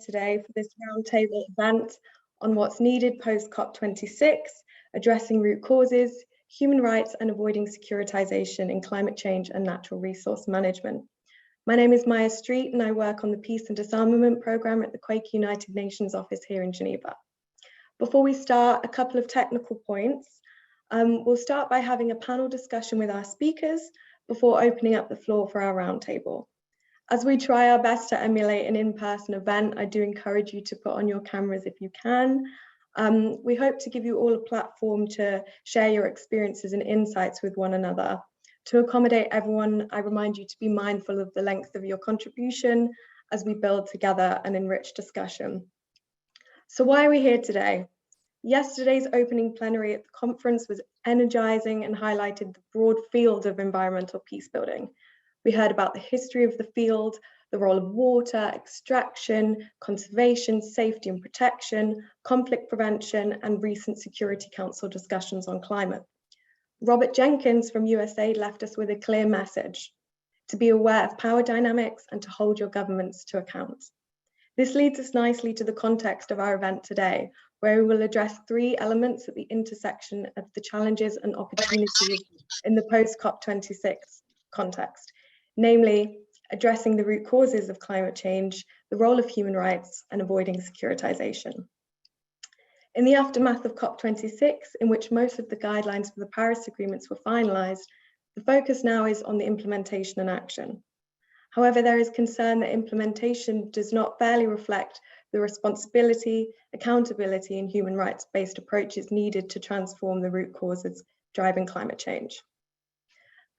Today for this roundtable event on what's needed post COP26, addressing root causes, human rights and avoiding securitization in climate change and natural resource management. My name is Maya Street and I work on the Peace and Disarmament Programme at the Quake United Nations office here in Geneva. Before we start, a couple of technical points. We'll start by having a panel discussion with our speakers before opening up the floor for our roundtable. As we try our best to emulate an in-person event, I do encourage you to put on your cameras if you can. We hope to give you all a platform to share your experiences and insights with one another. To accommodate everyone, I remind you to be mindful of the length of your contribution as we build together an enriched discussion. So why are we here today? Yesterday's opening plenary at the conference was energizing and highlighted the broad field of environmental peace building. We heard about the history of the field, the role of water, extraction, conservation, safety and protection, conflict prevention, and recent Security Council discussions on climate. Robert Jenkins from USAID left us with a clear message: to be aware of power dynamics and to hold your governments to account. This leads us nicely to the context of our event today, where we will address three elements at the intersection of the challenges and opportunities in the post-COP26 context. Namely, addressing the root causes of climate change, the role of human rights, and avoiding securitization. In the aftermath of COP26, in which most of the guidelines for the Paris agreements were finalized, the focus now is on the implementation and action. However, there is concern that implementation does not fairly reflect the responsibility, accountability, and human rights-based approaches needed to transform the root causes driving climate change.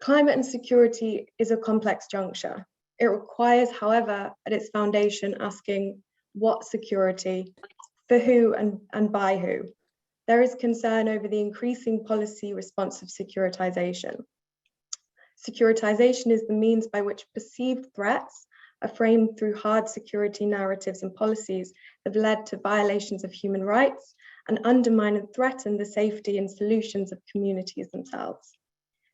Climate and security is a complex juncture. It requires, however, at its foundation, asking what security, for who and by who. There is concern over the increasing policy response of securitization. Securitization is the means by which perceived threats are framed through hard security narratives and policies that have led to violations of human rights and undermine and threaten the safety and solutions of communities themselves.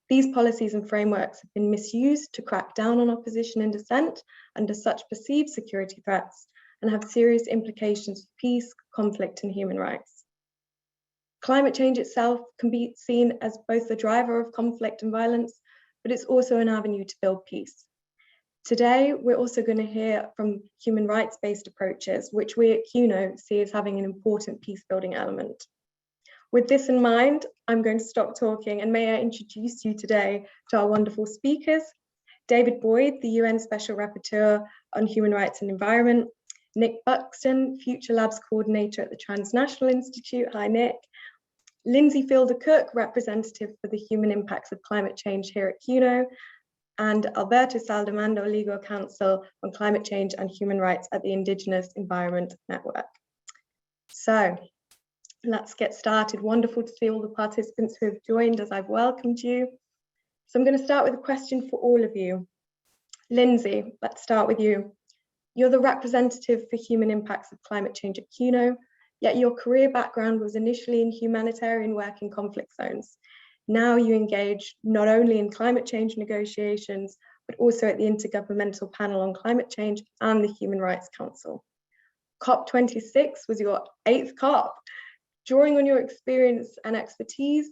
These policies and frameworks have been misused to crack down on opposition and dissent under such perceived security threats and have serious implications for peace, conflict, and human rights. Climate change itself can be seen as both the driver of conflict and violence, but it's also an avenue to build peace. Today, we're also going to hear from human rights-based approaches, which we at QUNO see as having an important peace-building element. With this in mind, I'm going to stop talking and may I introduce you today to our wonderful speakers: David Boyd, the UN Special Rapporteur on Human Rights and Environment; Nick Buxton, Future Labs Coordinator at the Transnational Institute. Hi, Nick. Lindsay Fielder-Cook, Representative for the Human Impacts of Climate Change here at QUNO; and Alberto Saldamando, Legal Counsel on Climate Change and Human Rights at the Indigenous Environment Network. So, let's get started. Wonderful to see all the participants who have joined as I've welcomed you. So I'm going to start with a question for all of you. Lindsay, let's start with you. You're the representative for human impacts of climate change at QUNO, yet your career background was initially in humanitarian work in conflict zones. Now you engage not only in climate change negotiations, but also at the Intergovernmental Panel on Climate Change and the Human Rights Council. COP26 was your 8th COP. Drawing on your experience and expertise,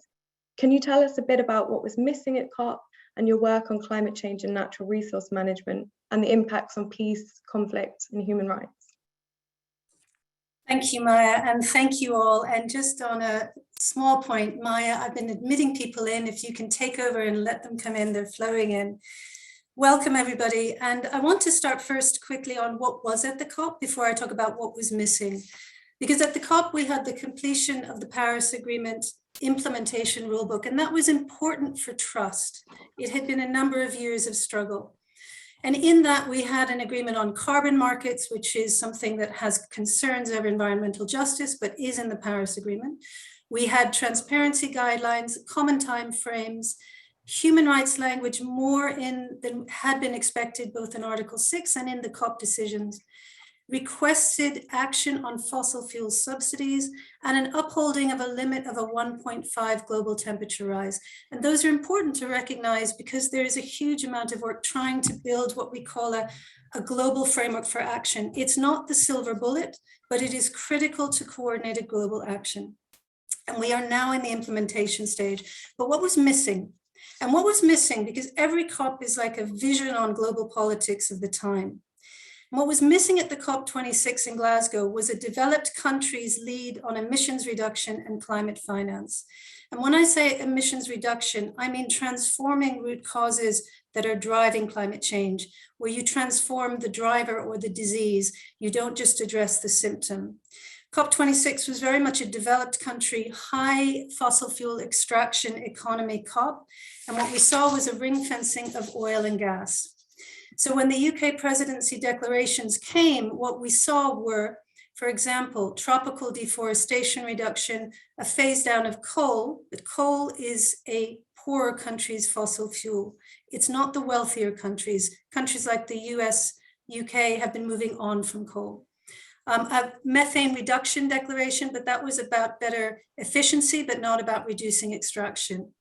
can you tell us a bit about what was missing at COP and your work on climate change and natural resource management and the impacts on peace, conflict, and human rights? Thank you, Maya, and thank you all. And just on a small point, Maya, I've been admitting people in. If you can take over and let them come in, they're flowing in. Welcome, everybody. And I want to start first quickly on what was at the COP before I talk about what was missing. Because at the COP, we had the completion of the Paris Agreement implementation rulebook, and that was important for trust. It had been a number of years of struggle. And in that, we had an agreement on carbon markets, which is something that has concerns over environmental justice, but is in the Paris Agreement. We had transparency guidelines, common timeframes, human rights language more in than had been expected, both in Article 6 and in the COP decisions. requested action on fossil fuel subsidies, and an upholding of a limit of a 1.5 global temperature rise. And those are important to recognize because there is a huge amount of work trying to build what we call a global framework for action. It's not the silver bullet, but it is critical to coordinated global action. And we are now in the implementation stage. But what was missing? And what was missing, because every COP is like a vision on global politics of the time. And what was missing at the COP26 in Glasgow was a developed countries lead on emissions reduction and climate finance. And when I say emissions reduction, I mean transforming root causes that are driving climate change, where you transform the driver or the disease, you don't just address the symptom. COP26 was very much a developed country, high fossil fuel extraction economy COP. And what we saw was a ring fencing of oil and gas. So when the UK presidency declarations came, what we saw were, for example, tropical deforestation reduction, a phase down of coal, but coal is a poorer country's fossil fuel. It's not the wealthier countries. Countries like the US, UK have been moving on from coal. A methane reduction declaration, but that was about better efficiency, but not about reducing extraction.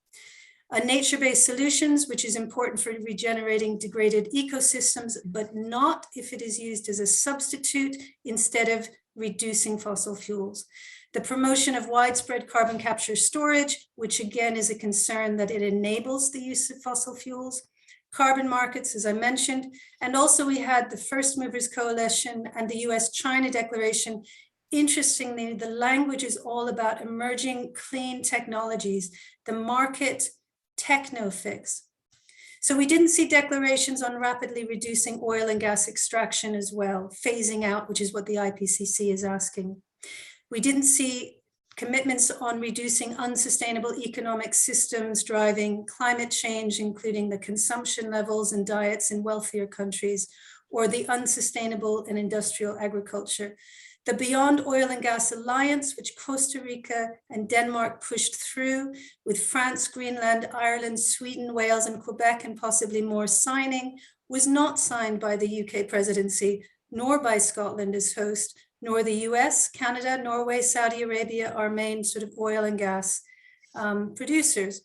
Nature-based solutions, which is important for regenerating degraded ecosystems, but not if it is used as a substitute instead of reducing fossil fuels. The promotion of widespread carbon capture storage, which again is a concern that it enables the use of fossil fuels. Carbon markets, as I mentioned, and also we had the First Movers Coalition and the US-China Declaration. Interestingly, the language is all about emerging clean technologies, the market techno fix. So we didn't see declarations on rapidly reducing oil and gas extraction as well, phasing out, which is what the IPCC is asking. We didn't see commitments on reducing unsustainable economic systems driving climate change, including the consumption levels and diets in wealthier countries, or the unsustainable and industrial agriculture. The Beyond Oil and Gas Alliance, which Costa Rica and Denmark pushed through, with France, Greenland, Ireland, Sweden, Wales, and Quebec, and possibly more signing, was not signed by the UK presidency, nor by Scotland as host, nor the US, Canada, Norway, Saudi Arabia, our main sort of oil and gas producers.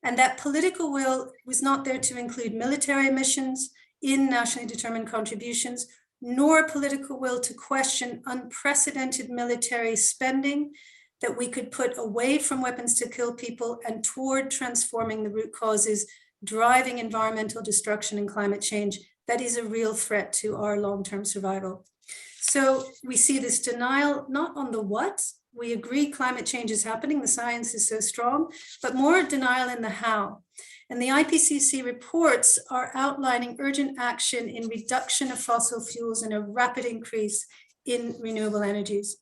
And that political will was not there to include military emissions in nationally determined contributions, nor a political will to question unprecedented military spending that we could put away from weapons to kill people and toward transforming the root causes, driving environmental destruction and climate change. That is a real threat to our long-term survival. So we see this denial, not on the what, we agree climate change is happening, the science is so strong, but more denial in the how. And the IPCC reports are outlining urgent action in reduction of fossil fuels and a rapid increase in renewable energies.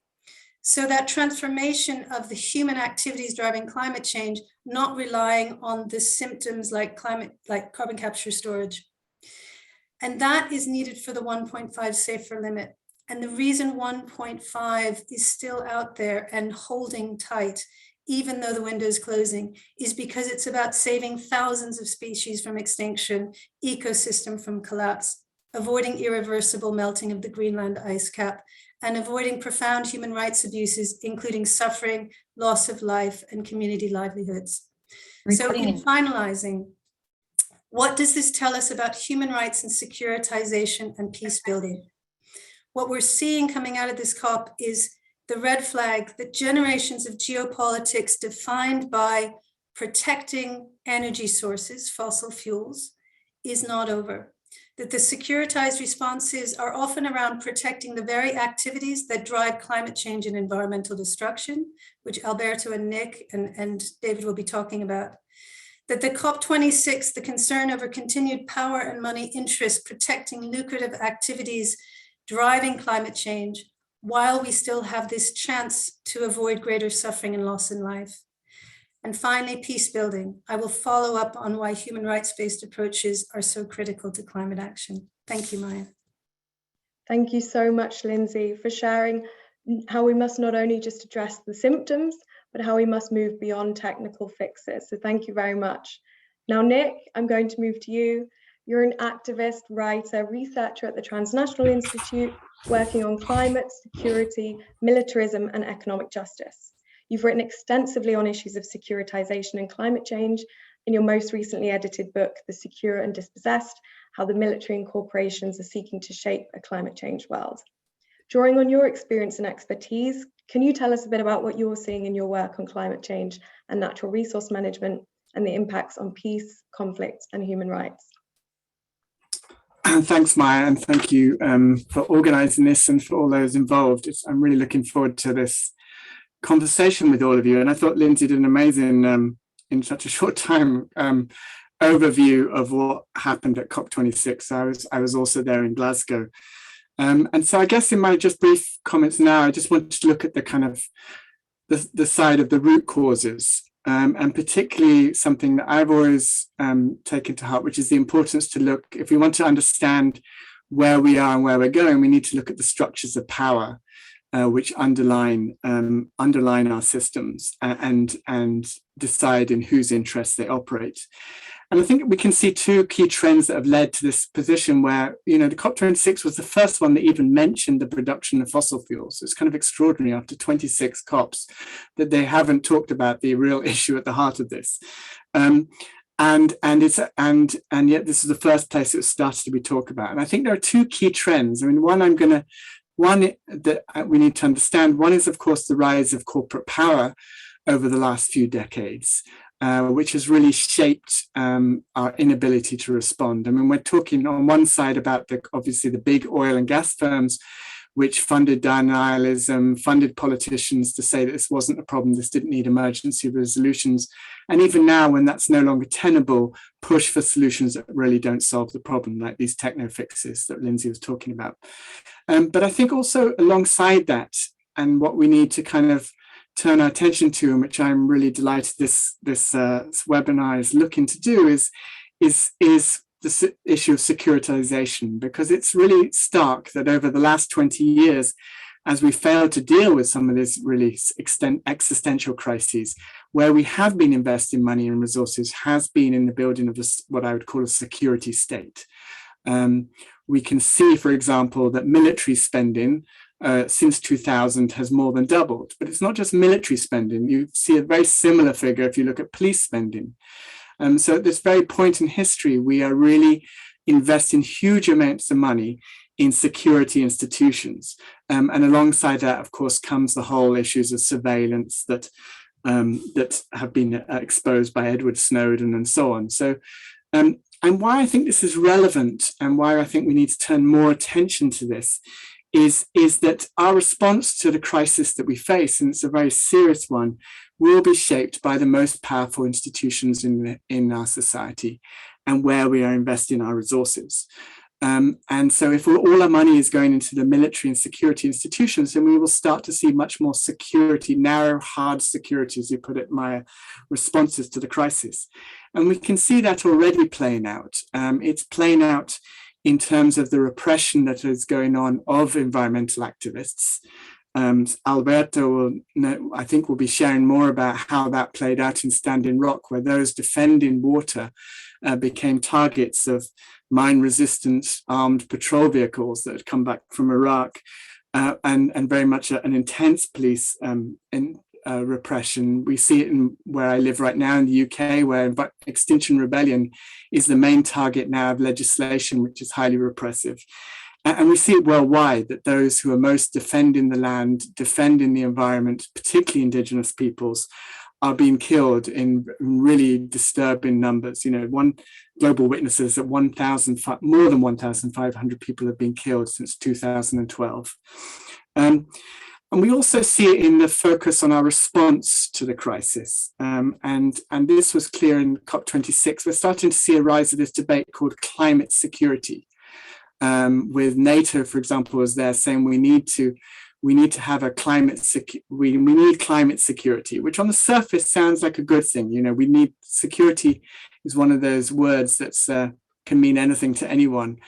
So that transformation of the human activities driving climate change, not relying on the symptoms like carbon capture storage. And that is needed for the 1.5 safer limit. And the reason 1.5 is still out there and holding tight, even though the window is closing, is because it's about saving thousands of species from extinction, ecosystem from collapse, avoiding irreversible melting of the Greenland ice cap, and avoiding profound human rights abuses, including suffering, loss of life, and community livelihoods. So in finalizing, what does this tell us about human rights and securitization and peace building? What we're seeing coming out of this COP is the red flag that generations of geopolitics defined by protecting energy sources, fossil fuels, is not over. That the securitized responses are often around protecting the very activities that drive climate change and environmental destruction, which Alberto and Nick and David will be talking about. That the COP26, the concern over continued power and money interests protecting lucrative activities driving climate change, while we still have this chance to avoid greater suffering and loss in life. And finally, peace building. I will follow up on why human rights-based approaches are so critical to climate action. Thank you, Maya. Thank you so much, Lindsay, for sharing how we must not only just address the symptoms, but how we must move beyond technical fixes. So thank you very much. Now, Nick, I'm going to move to you. You're an activist, writer, researcher at the Transnational Institute, working on climate, security, militarism, and economic justice. You've written extensively on issues of securitization and climate change in your most recently edited book, The Secure and Dispossessed: How the Military and Corporations are Seeking to Shape a Climate Change World. Drawing on your experience and expertise, can you tell us a bit about what you're seeing in your work on climate change and natural resource management and the impacts on peace, conflict, and human rights? Thanks, Maya, and thank you for organising this and for all those involved. I'm really looking forward to this conversation with all of you. And I thought Lindsay did an amazing, in such a short time, overview of what happened at COP26. I was also there in Glasgow. And so I guess in my just brief comments now, I just wanted to look at the kind of the side of the root causes. And particularly something that I've always taken to heart, which is the importance to look, if we want to understand where we are and where we're going, we need to look at the structures of power which underline our systems and decide in whose interests they operate. And I think we can see two key trends that have led to this position where, the COP26 was the first one that even mentioned the production of fossil fuels. It's kind of extraordinary after 26 COPs that they haven't talked about the real issue at the heart of this. And yet this is the first place it started to be talked about. And I think there are two key trends. I mean, one that we need to understand. One is, of course, the rise of corporate power over the last few decades, which has really shaped our inability to respond. I mean, we're talking on one side about obviously the big oil and gas firms, which funded denialism, funded politicians to say that this wasn't a problem, this didn't need emergency resolutions. And even now, when that's no longer tenable, push for solutions that really don't solve the problem, like these techno fixes that Lindsay was talking about. But I think also alongside that, and what we need to kind of turn our attention to, and which I'm really delighted this webinar is looking to do, is the issue of securitization, because it's really stark that over the last 20 years, as we failed to deal with some of these really existential crises, where we have been investing money and resources has been in the building of what I would call a security state. We can see, for example, that military spending since 2000 has more than doubled. But it's not just military spending. You see a very similar figure if you look at police spending. So at this very point in history, we are really investing huge amounts of money in security institutions. And alongside that, of course, comes the whole issues of surveillance that have been exposed by Edward Snowden and so on. So, and why I think this is relevant and why I think we need to turn more attention to this is that our response to the crisis that we face, and it's a very serious one, will be shaped by the most powerful institutions in our society and where we are investing our resources. And so if all our money is going into the military and security institutions, then we will start to see much more security, narrow, hard security, as you put it, Maya, responses to the crisis. And we can see that already playing out. It's playing out in terms of the repression that is going on of environmental activists. Alberto I think will be sharing more about how that played out in Standing Rock, where those defending water became targets of mine-resistant armed patrol vehicles that had come back from Iraq, and very much an intense police repression. We see it in where I live right now in the UK, where Extinction Rebellion is the main target now of legislation, which is highly repressive. And we see it worldwide, that those who are most defending the land, defending the environment, particularly indigenous peoples, are being killed in really disturbing numbers. One Global Witness says that more than 1,500 people have been killed since 2012. And we also see it in the focus on our response to the crisis. And this was clear in COP26. We're starting to see a rise of this debate called climate security. With NATO, for example, is there saying we need to have a we need climate security, which on the surface sounds like a good thing. We need security is one of those words that's can mean anything to anyone.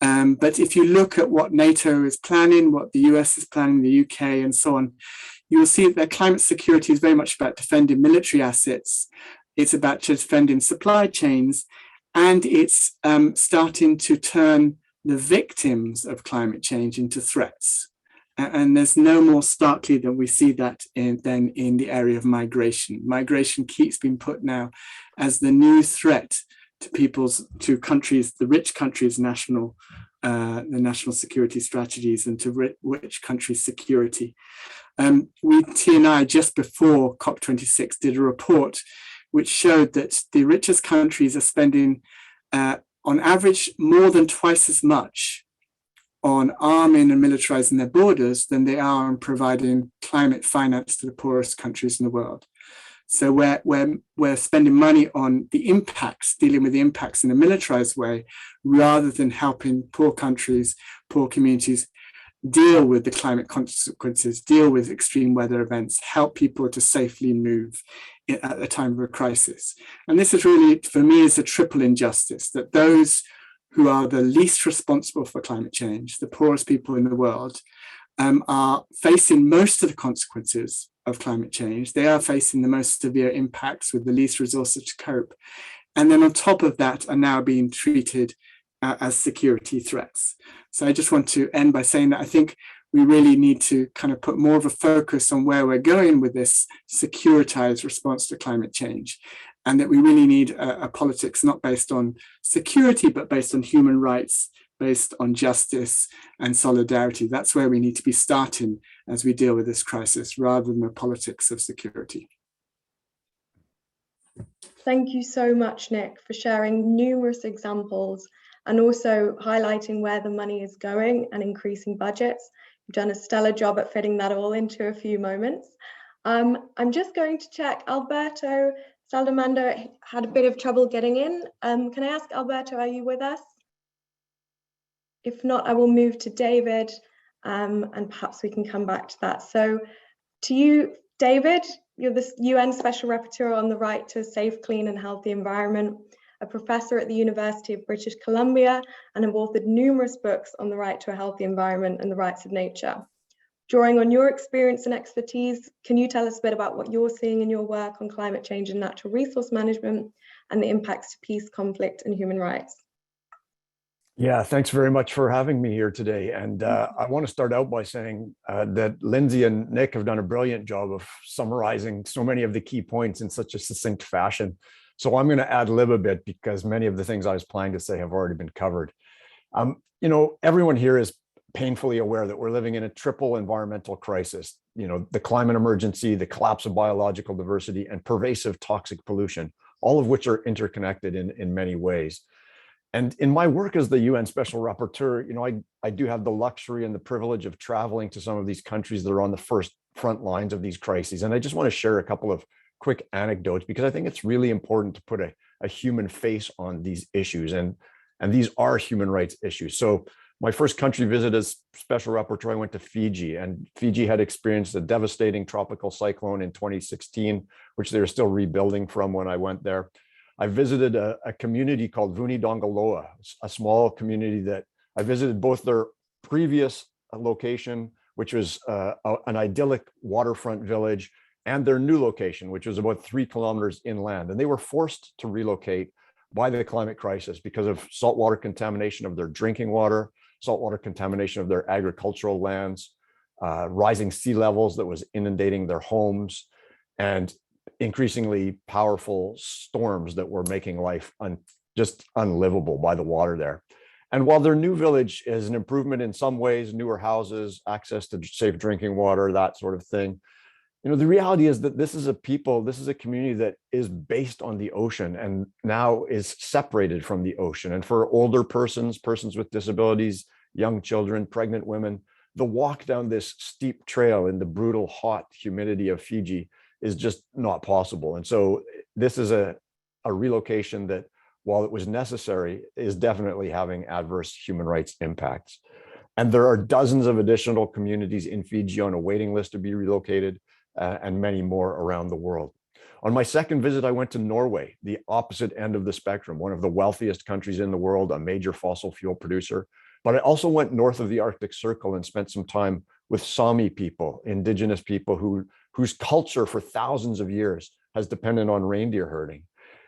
But if you look at what NATO is planning, what the US is planning, the UK, and so on, you will see that climate security is very much about defending military assets. It's about defending supply chains. and it's starting to turn the victims of climate change into threats. And there's no more starkly than we see that than in the area of migration. Migration keeps being put now as the new threat to countries, the rich countries' the national security strategies, and to rich countries' security. TNI, just before COP26, did a report which showed that the richest countries are spending, on average, more than twice as much on arming and militarizing their borders than they are on providing climate finance to the poorest countries in the world. So we're spending money on the impacts, dealing with the impacts in a militarized way, rather than helping poor countries, poor communities deal with the climate consequences, deal with extreme weather events, help people to safely move at a time of a crisis. And this is really, for me, is a triple injustice, that those who are the least responsible for climate change, the poorest people in the world, are facing most of the consequences of climate change. They are facing the most severe impacts with the least resources to cope. And then on top of that are now being treated as security threats. So I just want to end by saying that I think we really need to kind of put more of a focus on where we're going with this securitized response to climate change, and that we really need a politics not based on security, but based on human rights, based on justice and solidarity. That's where we need to be starting as we deal with this crisis, rather than the politics of security. Thank you so much, Nick, for sharing numerous examples and also highlighting where the money is going and increasing budgets. You've done a stellar job at fitting that all into a few moments. I'm just going to check. Alberto Saldamando had a bit of trouble getting in. Can I ask Alberto, are you with us? If not, I will move to David, and perhaps we can come back to that. So to you, David, you're the UN Special Rapporteur on the right to a safe, clean and healthy environment, a professor at the University of British Columbia, and have authored numerous books on the right to a healthy environment and the rights of nature. Drawing on your experience and expertise, can you tell us a bit about what you're seeing in your work on climate change and natural resource management and the impacts to peace, conflict and human rights? Yeah, thanks very much for having me here today. And I want to start out by saying that Lindsay and Nick have done a brilliant job of summarizing so many of the key points in such a succinct fashion. So I'm going to ad-lib a bit because many of the things I was planning to say have already been covered. You know, everyone here is painfully aware that we're living in a triple environmental crisis. You know, the climate emergency, the collapse of biological diversity, and pervasive toxic pollution, all of which are interconnected in many ways. And in my work as the UN Special Rapporteur, you know, I do have the luxury and the privilege of traveling to some of these countries that are on the front lines of these crises. And I just want to share a couple of quick anecdotes because I think it's really important to put a human face on these issues. And these are human rights issues. So my first country visit as Special Rapporteur, I went to Fiji, and Fiji had experienced a devastating tropical cyclone in 2016, which they were still rebuilding from when I went there. I visited a community called Vunidogoloa, a small community that I visited both their previous location, which was an idyllic waterfront village, and their new location, which was about 3 kilometers inland. And they were forced to relocate by the climate crisis because of saltwater contamination of their drinking water, saltwater contamination of their agricultural lands, rising sea levels that was inundating their homes, and increasingly powerful storms that were making life just unlivable by the water there. And while their new village is an improvement in some ways, newer houses, access to safe drinking water, that sort of thing, you know, the reality is that this is a community that is based on the ocean and now is separated from the ocean. And for older persons, persons with disabilities, young children, pregnant women, the walk down this steep trail in the brutal, hot humidity of Fiji is just not possible. And so this is a relocation that, while it was necessary, is definitely having adverse human rights impacts. And there are dozens of additional communities in Fiji on a waiting list to be relocated, and many more around the world. On my second visit, I went to Norway, the opposite end of the spectrum, one of the wealthiest countries in the world, a major fossil fuel producer. But I also went north of the Arctic Circle and spent some time with Sami people, indigenous people whose culture for thousands of years has depended on reindeer herding.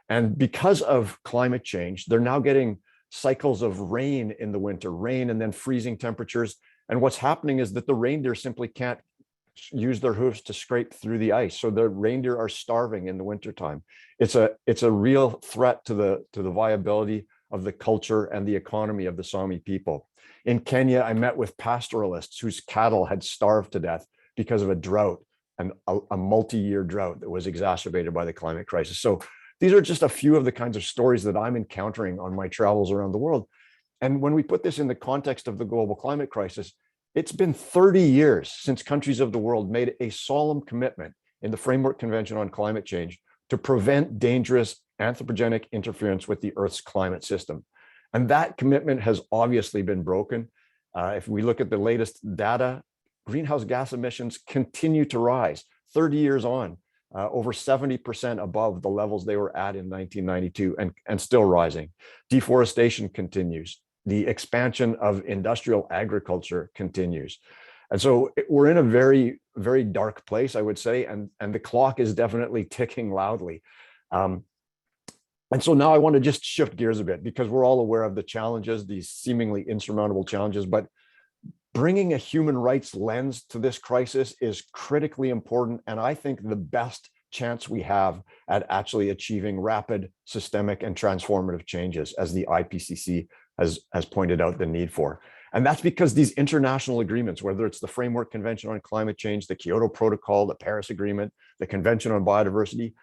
And because of climate change, they're now getting cycles of rain in the winter, rain and then freezing temperatures. And what's happening is that the reindeer simply can't use their hooves to scrape through the ice. So the reindeer are starving in the wintertime. It's a real threat to the viability of the culture and the economy of the Sami people. In Kenya, I met with pastoralists whose cattle had starved to death because of a drought, and a multi-year drought that was exacerbated by the climate crisis. So these are just a few of the kinds of stories that I'm encountering on my travels around the world. And when we put this in the context of the global climate crisis, it's been 30 years since countries of the world made a solemn commitment in the Framework Convention on Climate Change to prevent dangerous anthropogenic interference with the Earth's climate system. And that commitment has obviously been broken. If we look at the latest data, greenhouse gas emissions continue to rise 30 years on, over 70% above the levels they were at in 1992 and still rising. Deforestation continues. The expansion of industrial agriculture continues. And so we're in a very, very dark place, I would say, and the clock is definitely ticking loudly. And so now I want to just shift gears a bit, because we're all aware of the challenges, these seemingly insurmountable challenges, but bringing a human rights lens to this crisis is critically important. And I think the best chance we have at actually achieving rapid, systemic, and transformative changes, as the IPCC has pointed out the need for. And that's because these international agreements, whether it's the Framework Convention on Climate Change, the Kyoto Protocol, the Paris Agreement, the Convention on Biodiversity,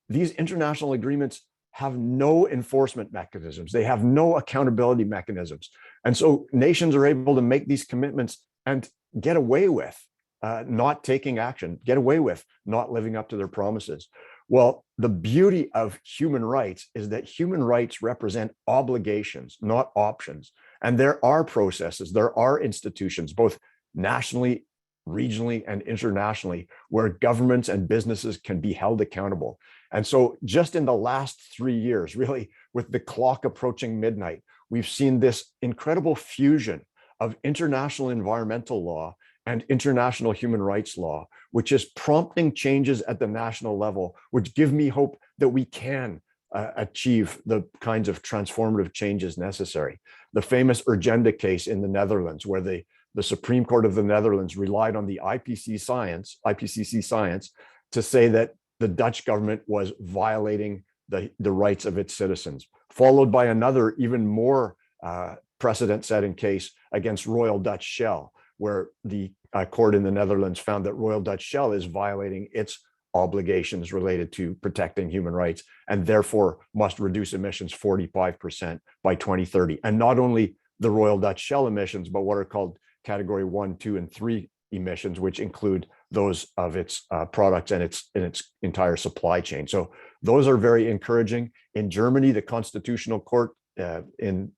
these international agreements have no enforcement mechanisms. They have no accountability mechanisms. And so nations are able to make these commitments and get away with not taking action, get away with not living up to their promises. Well, the beauty of human rights is that human rights represent obligations, not options. And there are processes, there are institutions, both nationally, regionally, and internationally, where governments and businesses can be held accountable. And so just in the last 3 years, really, with the clock approaching midnight, we've seen this incredible fusion of international environmental law and international human rights law, which is prompting changes at the national level, which give me hope that we can achieve the kinds of transformative changes necessary. The famous Urgenda case in the Netherlands, where the Supreme Court of the Netherlands relied on the IPCC science to say that the Dutch government was violating the rights of its citizens, followed by another even more precedent-setting case against Royal Dutch Shell, where the court in the Netherlands found that Royal Dutch Shell is violating its obligations related to protecting human rights, and therefore must reduce emissions 45% by 2030. And not only the Royal Dutch Shell emissions, but what are called category 1, 2, and 3 emissions, which include those of its products and its entire supply chain. So those are very encouraging. In Germany, the Constitutional Court in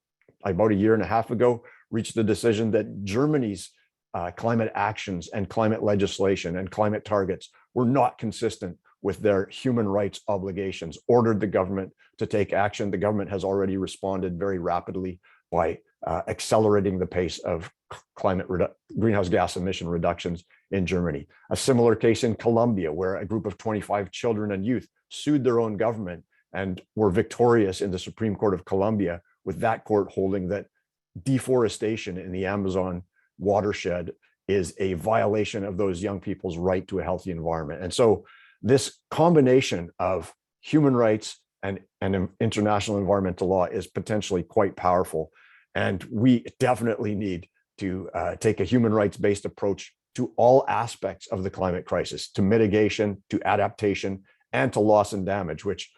about a year and a half ago reached the decision that Germany's climate actions and climate legislation and climate targets were not consistent with their human rights obligations, ordered the government to take action. The government has already responded very rapidly by accelerating the pace of greenhouse gas emission reductions in Germany. A similar case in Colombia, where a group of 25 children and youth sued their own government and were victorious in the Supreme Court of Colombia, with that court holding that deforestation in the Amazon watershed is a violation of those young people's right to a healthy environment. And so this combination of human rights and international environmental law is potentially quite powerful. And we definitely need to take a human rights-based approach to all aspects of the climate crisis, to mitigation, to adaptation, and to loss and damage, which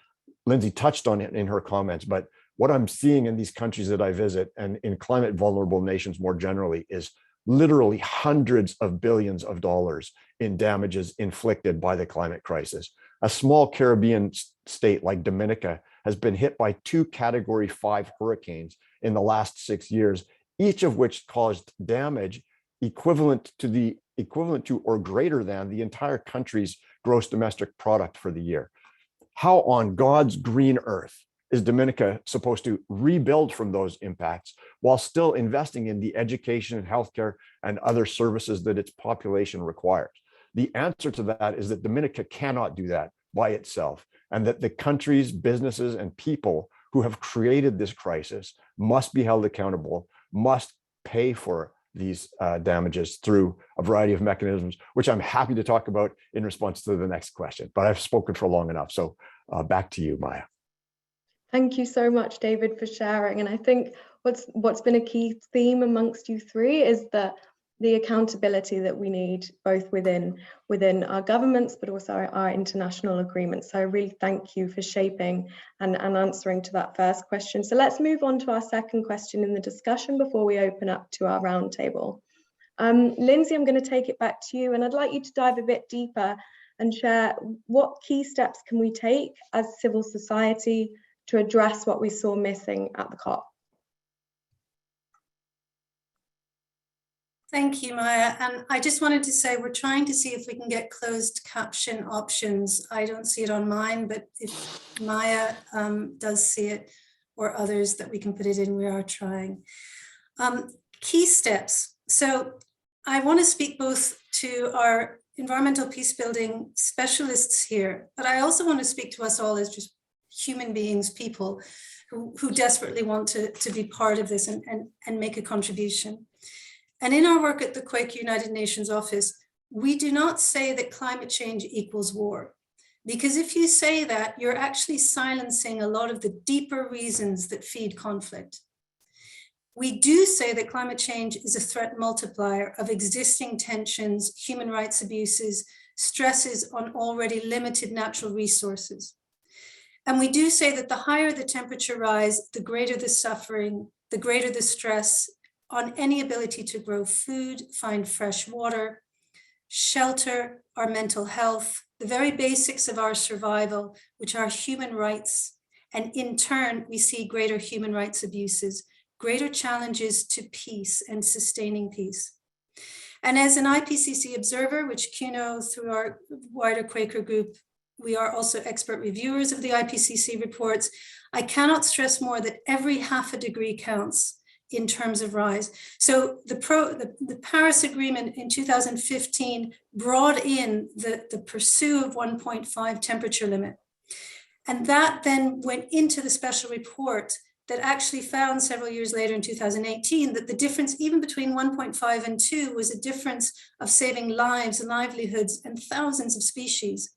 Lindsay touched on it in her comments. But what I'm seeing in these countries that I visit and in climate vulnerable nations more generally is literally hundreds of billions of dollars in damages inflicted by the climate crisis. A small Caribbean state like Dominica has been hit by 2 Category 5 hurricanes in the last 6 years, each of which caused damage equivalent to or greater than the entire country's gross domestic product for the year. How on God's green earth is Dominica supposed to rebuild from those impacts while still investing in the education and healthcare and other services that its population requires? The answer to that is that Dominica cannot do that by itself. and that the countries, businesses, and people who have created this crisis must be held accountable, must pay for these damages through a variety of mechanisms, which I'm happy to talk about in response to the next question. But I've spoken for long enough, so back to you, Maya. Thank you so much, David, for sharing. And I think what's been a key theme amongst you three is that the accountability that we need both within our governments, but also our international agreements. So I really thank you for shaping and answering to that first question. So let's move on to our second question in the discussion before we open up to our roundtable. Lindsay, I'm going to take it back to you, and I'd like you to dive a bit deeper and share what key steps can we take as civil society to address what we saw missing at the COP. Thank you, Maya. And I just wanted to say we're trying to see if we can get closed caption options. I don't see it on mine, but if Maya does see it, or others that we can put it in, we are trying. Key steps. So I want to speak both to our environmental peacebuilding specialists here, but I also want to speak to us all as just human beings, people who desperately want to be part of this and make a contribution. And in our work at the Quake United Nations office, we do not say that climate change equals war. Because if you say that, you're actually silencing a lot of the deeper reasons that feed conflict. We do say that climate change is a threat multiplier of existing tensions, human rights abuses, stresses on already limited natural resources. And we do say that the higher the temperature rise, the greater the suffering, the greater the stress on any ability to grow food, find fresh water, shelter, our mental health, the very basics of our survival, which are human rights. And in turn, we see greater human rights abuses, greater challenges to peace and sustaining peace. And as an IPCC observer, which QUNO through our wider Quaker group, we are also expert reviewers of the IPCC reports, I cannot stress more that every half a degree counts in terms of rise. So the Paris Agreement in 2015 brought in the pursuit of 1.5 temperature limit. And that then went into the special report that actually found several years later in 2018 that the difference even between 1.5 and 2 was a difference of saving lives and livelihoods and thousands of species,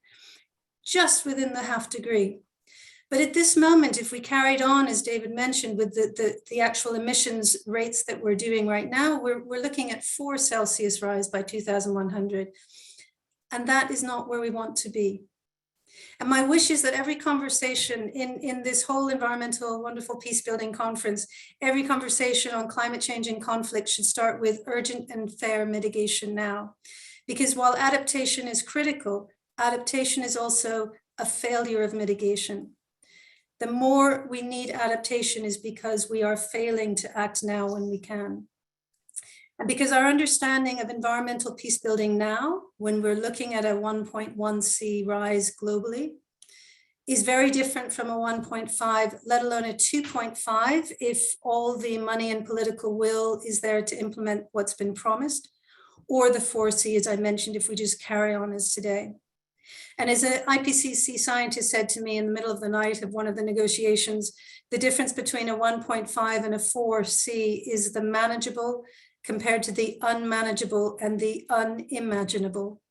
just within the half degree. But at this moment, if we carried on, as David mentioned, with the actual emissions rates that we're doing right now, we're looking at 4 Celsius rise by 2100. And that is not where we want to be. And my wish is that every conversation in this whole environmental wonderful peacebuilding conference, every conversation on climate change and conflict should start with urgent and fair mitigation now. Because while adaptation is critical, adaptation is also a failure of mitigation. The more we need adaptation is because we are failing to act now when we can. And because our understanding of environmental peacebuilding now, when we're looking at a 1.1 C rise globally, is very different from a 1.5, let alone a 2.5, if all the money and political will is there to implement what's been promised, or the 4 C, as I mentioned, if we just carry on as today. And as an IPCC scientist said to me in the middle of the night of one of the negotiations, the difference between a 1.5 and a 4 C is the manageable compared to the unmanageable and the unimaginable.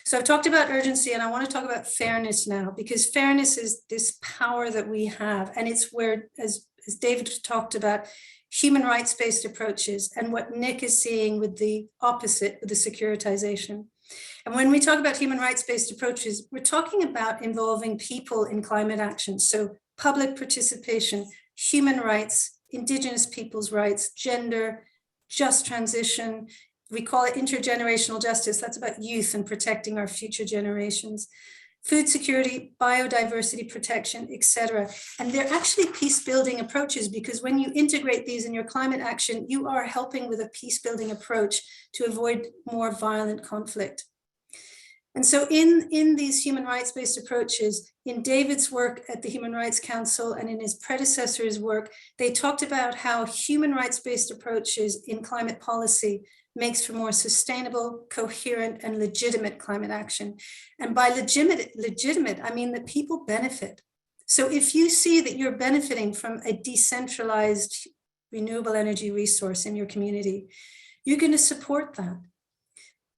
So I've talked about urgency, and I want to talk about fairness now, because fairness is this power that we have. And it's where, as David talked about, human rights-based approaches and what Nick is seeing with the opposite, with the securitization. And when we talk about human rights-based approaches, we're talking about involving people in climate action. So public participation, human rights, indigenous people's rights, gender, just transition. We call it intergenerational justice. That's about youth and protecting our future generations. Food security, biodiversity protection, etc. And they're actually peace-building approaches, because when you integrate these in your climate action, you are helping with a peace-building approach to avoid more violent conflict. And so in these human rights-based approaches, in David's work at the Human Rights Council and in his predecessor's work, they talked about how human rights-based approaches in climate policy makes for more sustainable, coherent, and legitimate climate action. And by legitimate, I mean that people benefit. So if you see that you're benefiting from a decentralized renewable energy resource in your community, you're going to support that.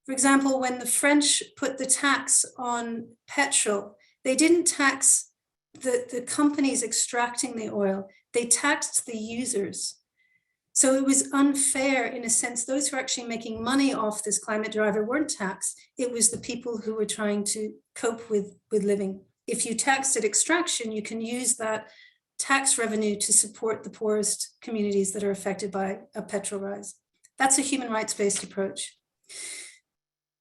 For example, when the French put the tax on petrol, they didn't tax the companies extracting the oil, they taxed the users. So it was unfair in a sense. Those who are actually making money off this climate driver weren't taxed. It was the people who were trying to cope with living. If you taxed at extraction, you can use that tax revenue to support the poorest communities that are affected by a petrol rise. That's a human rights-based approach.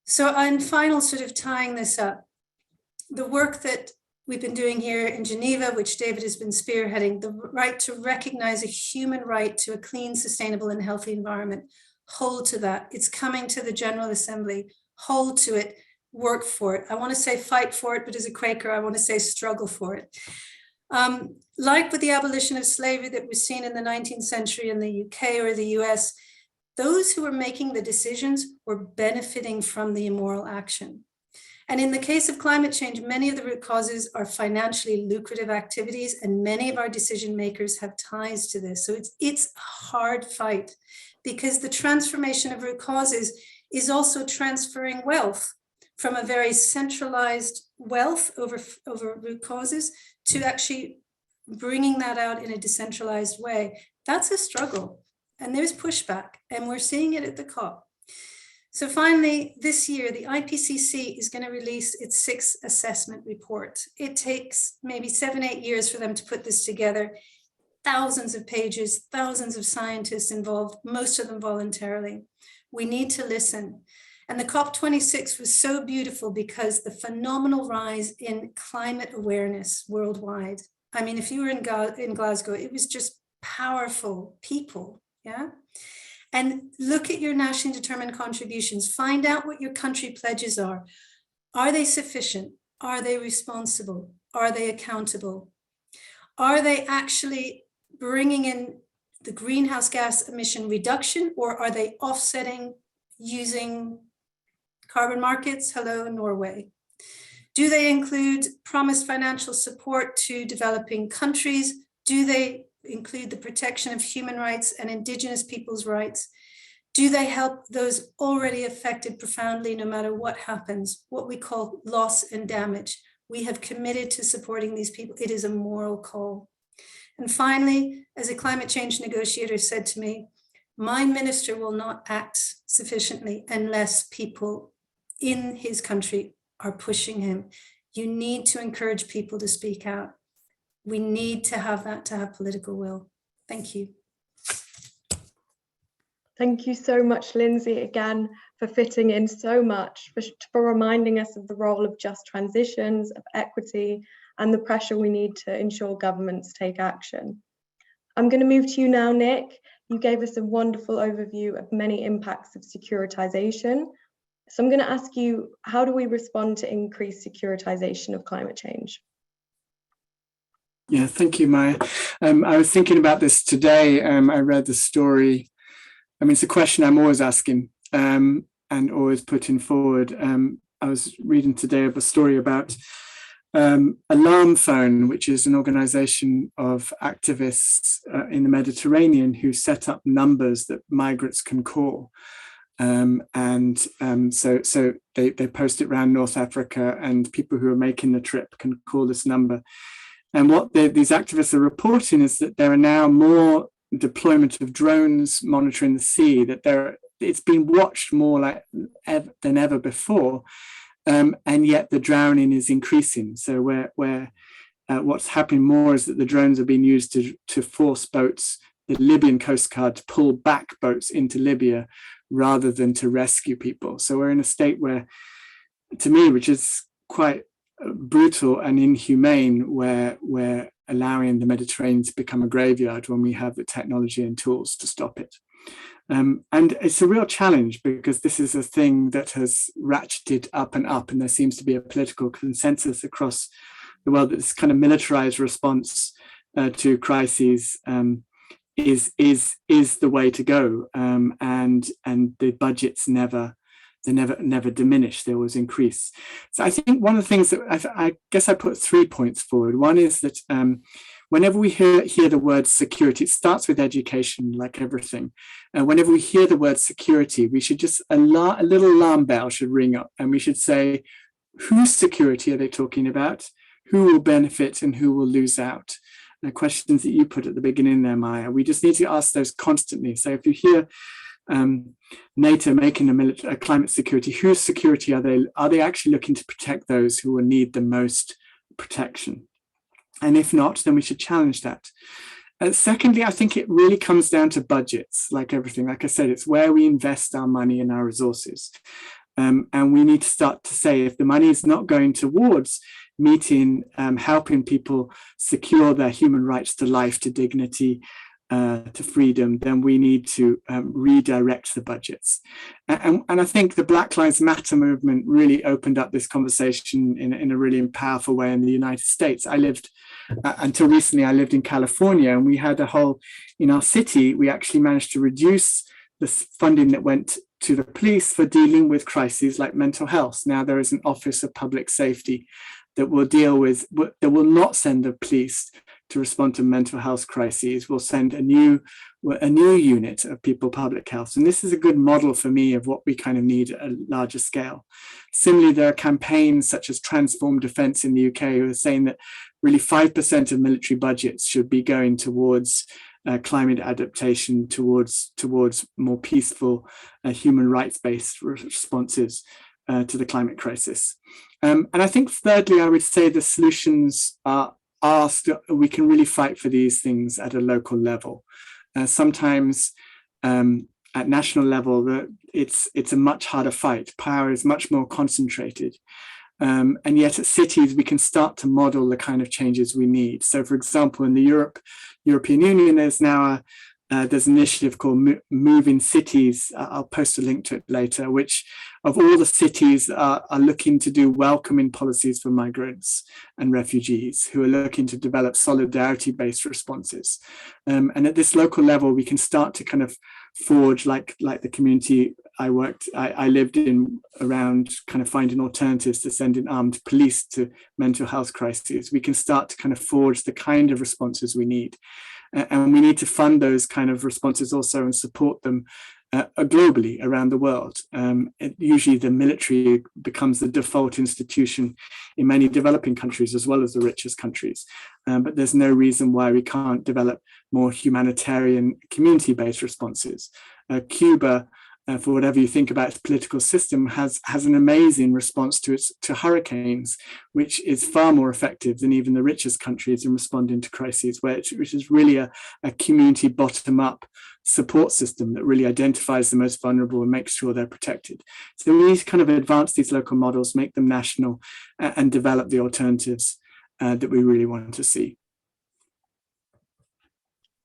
So I'm final sort of tying this up. The work that we've been doing here in Geneva, which David has been spearheading, the right to recognize a human right to a clean, sustainable, and healthy environment. Hold to that. It's coming to the General Assembly. Hold to it. Work for it. I want to say fight for it, but as a Quaker, I want to say struggle for it. Like with the abolition of slavery that was seen in the 19th century in the UK or the US, those who were making the decisions were benefiting from the immoral action. And in the case of climate change, many of the root causes are financially lucrative activities, and many of our decision makers have ties to this. So it's a hard fight, because the transformation of root causes is also transferring wealth from a very centralized wealth over root causes to actually bringing that out in a decentralized way. That's a struggle, and there's pushback, and we're seeing it at the COP. So finally, this year, the IPCC is going to release its 6th assessment report. It takes maybe 7-8 years for them to put this together. Thousands of pages, thousands of scientists involved, most of them voluntarily. We need to listen. And the COP26 was so beautiful because the phenomenal rise in climate awareness worldwide. I mean, if you were in Glasgow, it was just powerful people, yeah? And look at your nationally determined contributions. Find out what your country pledges are. Are they sufficient? Are they responsible? Are they accountable? Are they actually bringing in the greenhouse gas emission reduction, or are they offsetting using carbon markets? Hello, Norway. Do they include promised financial support to developing countries? Do they include the protection of human rights and indigenous people's rights? Do they help those already affected profoundly no matter what happens, what we call loss and damage? We have committed to supporting these people. It is a moral call. And finally, as a climate change negotiator said to me, my minister will not act sufficiently unless people in his country are pushing him. You need to encourage people to speak out. We need to have that to have political will. Thank you. Thank you so much, Lindsay, again, for fitting in so much, for reminding us of the role of just transitions, of equity, and the pressure we need to ensure governments take action. I'm going to move to you now, Nick. You gave us a wonderful overview of many impacts of securitization. So I'm going to ask you, how do we respond to increased securitization of climate change? Yeah, thank you, Maya. I was thinking about this today. I read the story. I mean, it's a question I'm always asking and always putting forward. I was reading today of a story about Alarm Phone, which is an organization of activists in the Mediterranean who set up numbers that migrants can call. So they post it around North Africa, and people who are making the trip can call this number. And what these activists are reporting is that there are now more deployment of drones monitoring the sea, that it's been watched more than ever before, and yet the drowning is increasing. So where what's happening more is that the drones are being used to force boats, the Libyan Coast Guard, to pull back boats into Libya rather than to rescue people. So we're in a state where, to me, which is quite brutal and inhumane, where we're allowing the Mediterranean to become a graveyard when we have the technology and tools to stop it. And it's a real challenge, because this is a thing that has ratcheted up and up, and there seems to be a political consensus across the world that this kind of militarized response to crises is the way to go, and the budgets never diminish, they always increase. So I think one of the things that I guess I put 3 points forward. One is that whenever we hear the word security, it starts with education, like everything. And whenever we hear the word security, we should just, a little alarm bell should ring up, and we should say, whose security are they talking about? Who will benefit and who will lose out? The questions that you put at the beginning there, Maya, we just need to ask those constantly. So if you hear NATO making a climate security, whose security are they? Are they actually looking to protect those who will need the most protection? And if not, then we should challenge that. Secondly, I think it really comes down to budgets, like everything. Like I said, it's where we invest our money and our resources. And we need to start to say, if the money is not going towards meeting, helping people secure their human rights to life, to dignity, to freedom, then we need to redirect the budgets. And I think the Black Lives Matter movement really opened up this conversation in a really powerful way in the United States. Until recently, I lived in California, and we had in our city, we actually managed to reduce the funding that went to the police for dealing with crises like mental health. Now there is an Office of Public Safety that will not send the police to respond to mental health crises. We'll send a new unit of people public health. And this is a good model for me of what we kind of need at a larger scale. Similarly, there are campaigns such as Transform Defence in the UK who are saying that really 5% of military budgets should be going towards climate adaptation, towards more peaceful human rights-based responses to the climate crisis. And I think thirdly, I would say the solutions are we can really fight for these things at a local level. Sometimes at national level, it's a much harder fight. Power is much more concentrated. And yet at cities, we can start to model the kind of changes we need. So for example, in the European Union, there's now there's an initiative called Moving Cities. I'll post a link to it later, which of all the cities are looking to do welcoming policies for migrants and refugees, who are looking to develop solidarity-based responses. And at this local level, we can start to kind of forge, like the community I lived in, around kind of finding alternatives to sending armed police to mental health crises. We can start to kind of forge the kind of responses we need. And we need to fund those kind of responses also and support them globally around the world. Usually the military becomes the default institution in many developing countries as well as the richest countries. But there's no reason why we can't develop more humanitarian community-based responses. Cuba, for whatever you think about its political system, has an amazing response to hurricanes, which is far more effective than even the richest countries in responding to crises, which is really a community bottom-up support system that really identifies the most vulnerable and makes sure they're protected. So we need to kind of advance these local models, make them national, and develop the alternatives that we really want to see.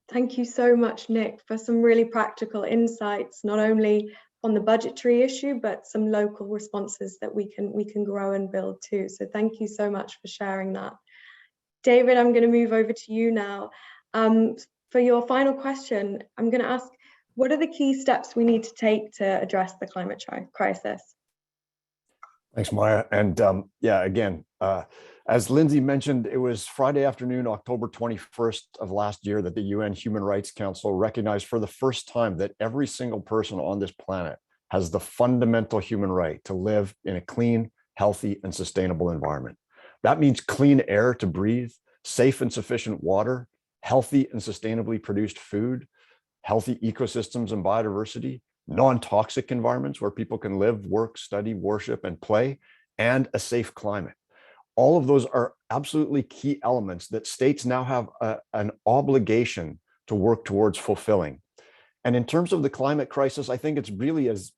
Thank you so much, Nick, for some really practical insights, not only on the budgetary issue, but some local responses that we can grow and build too. So thank you so much for sharing that. David, I'm going to move over to you now. For your final question, I'm going to ask, what are the key steps we need to take to address the climate crisis? Thanks, Maya. And yeah, again, as Lindsay mentioned, it was Friday afternoon, October 21st of last year, that the UN Human Rights Council recognized for the first time that every single person on this planet has the fundamental human right to live in a clean, healthy, and sustainable environment. That means clean air to breathe, safe and sufficient water, healthy and sustainably produced food, healthy ecosystems and biodiversity, non-toxic environments where people can live, work, study, worship, and play, and a safe climate. All of those are absolutely key elements that states now have an obligation to work towards fulfilling. And in terms of the climate crisis, I think it's really as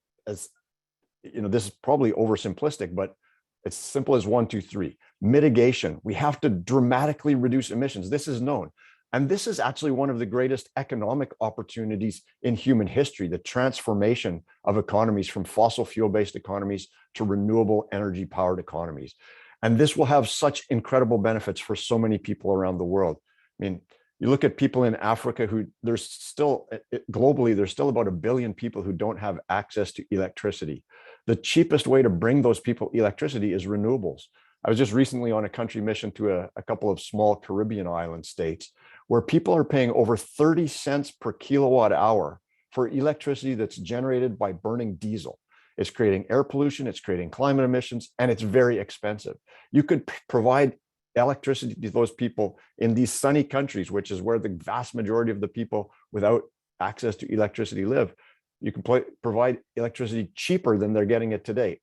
you know, this is probably oversimplistic, but it's simple as 1, 2, 3. Mitigation. We have to dramatically reduce emissions. This is known. And this is actually one of the greatest economic opportunities in human history, the transformation of economies from fossil fuel-based economies to renewable energy-powered economies. And this will have such incredible benefits for so many people around the world. I mean, You look at people in Africa who there's still, globally, there's still about 1 billion people who don't have access to electricity. The cheapest way to bring those people electricity is renewables. I was just recently on a country mission to a couple of small Caribbean island states where people are paying over 30 cents per kilowatt hour for electricity that's generated by burning diesel. It's creating air pollution, it's creating climate emissions, and it's very expensive. You could provide electricity to those people in these sunny countries, which is where the vast majority of the people without access to electricity live. You can provide electricity cheaper than they're getting it today,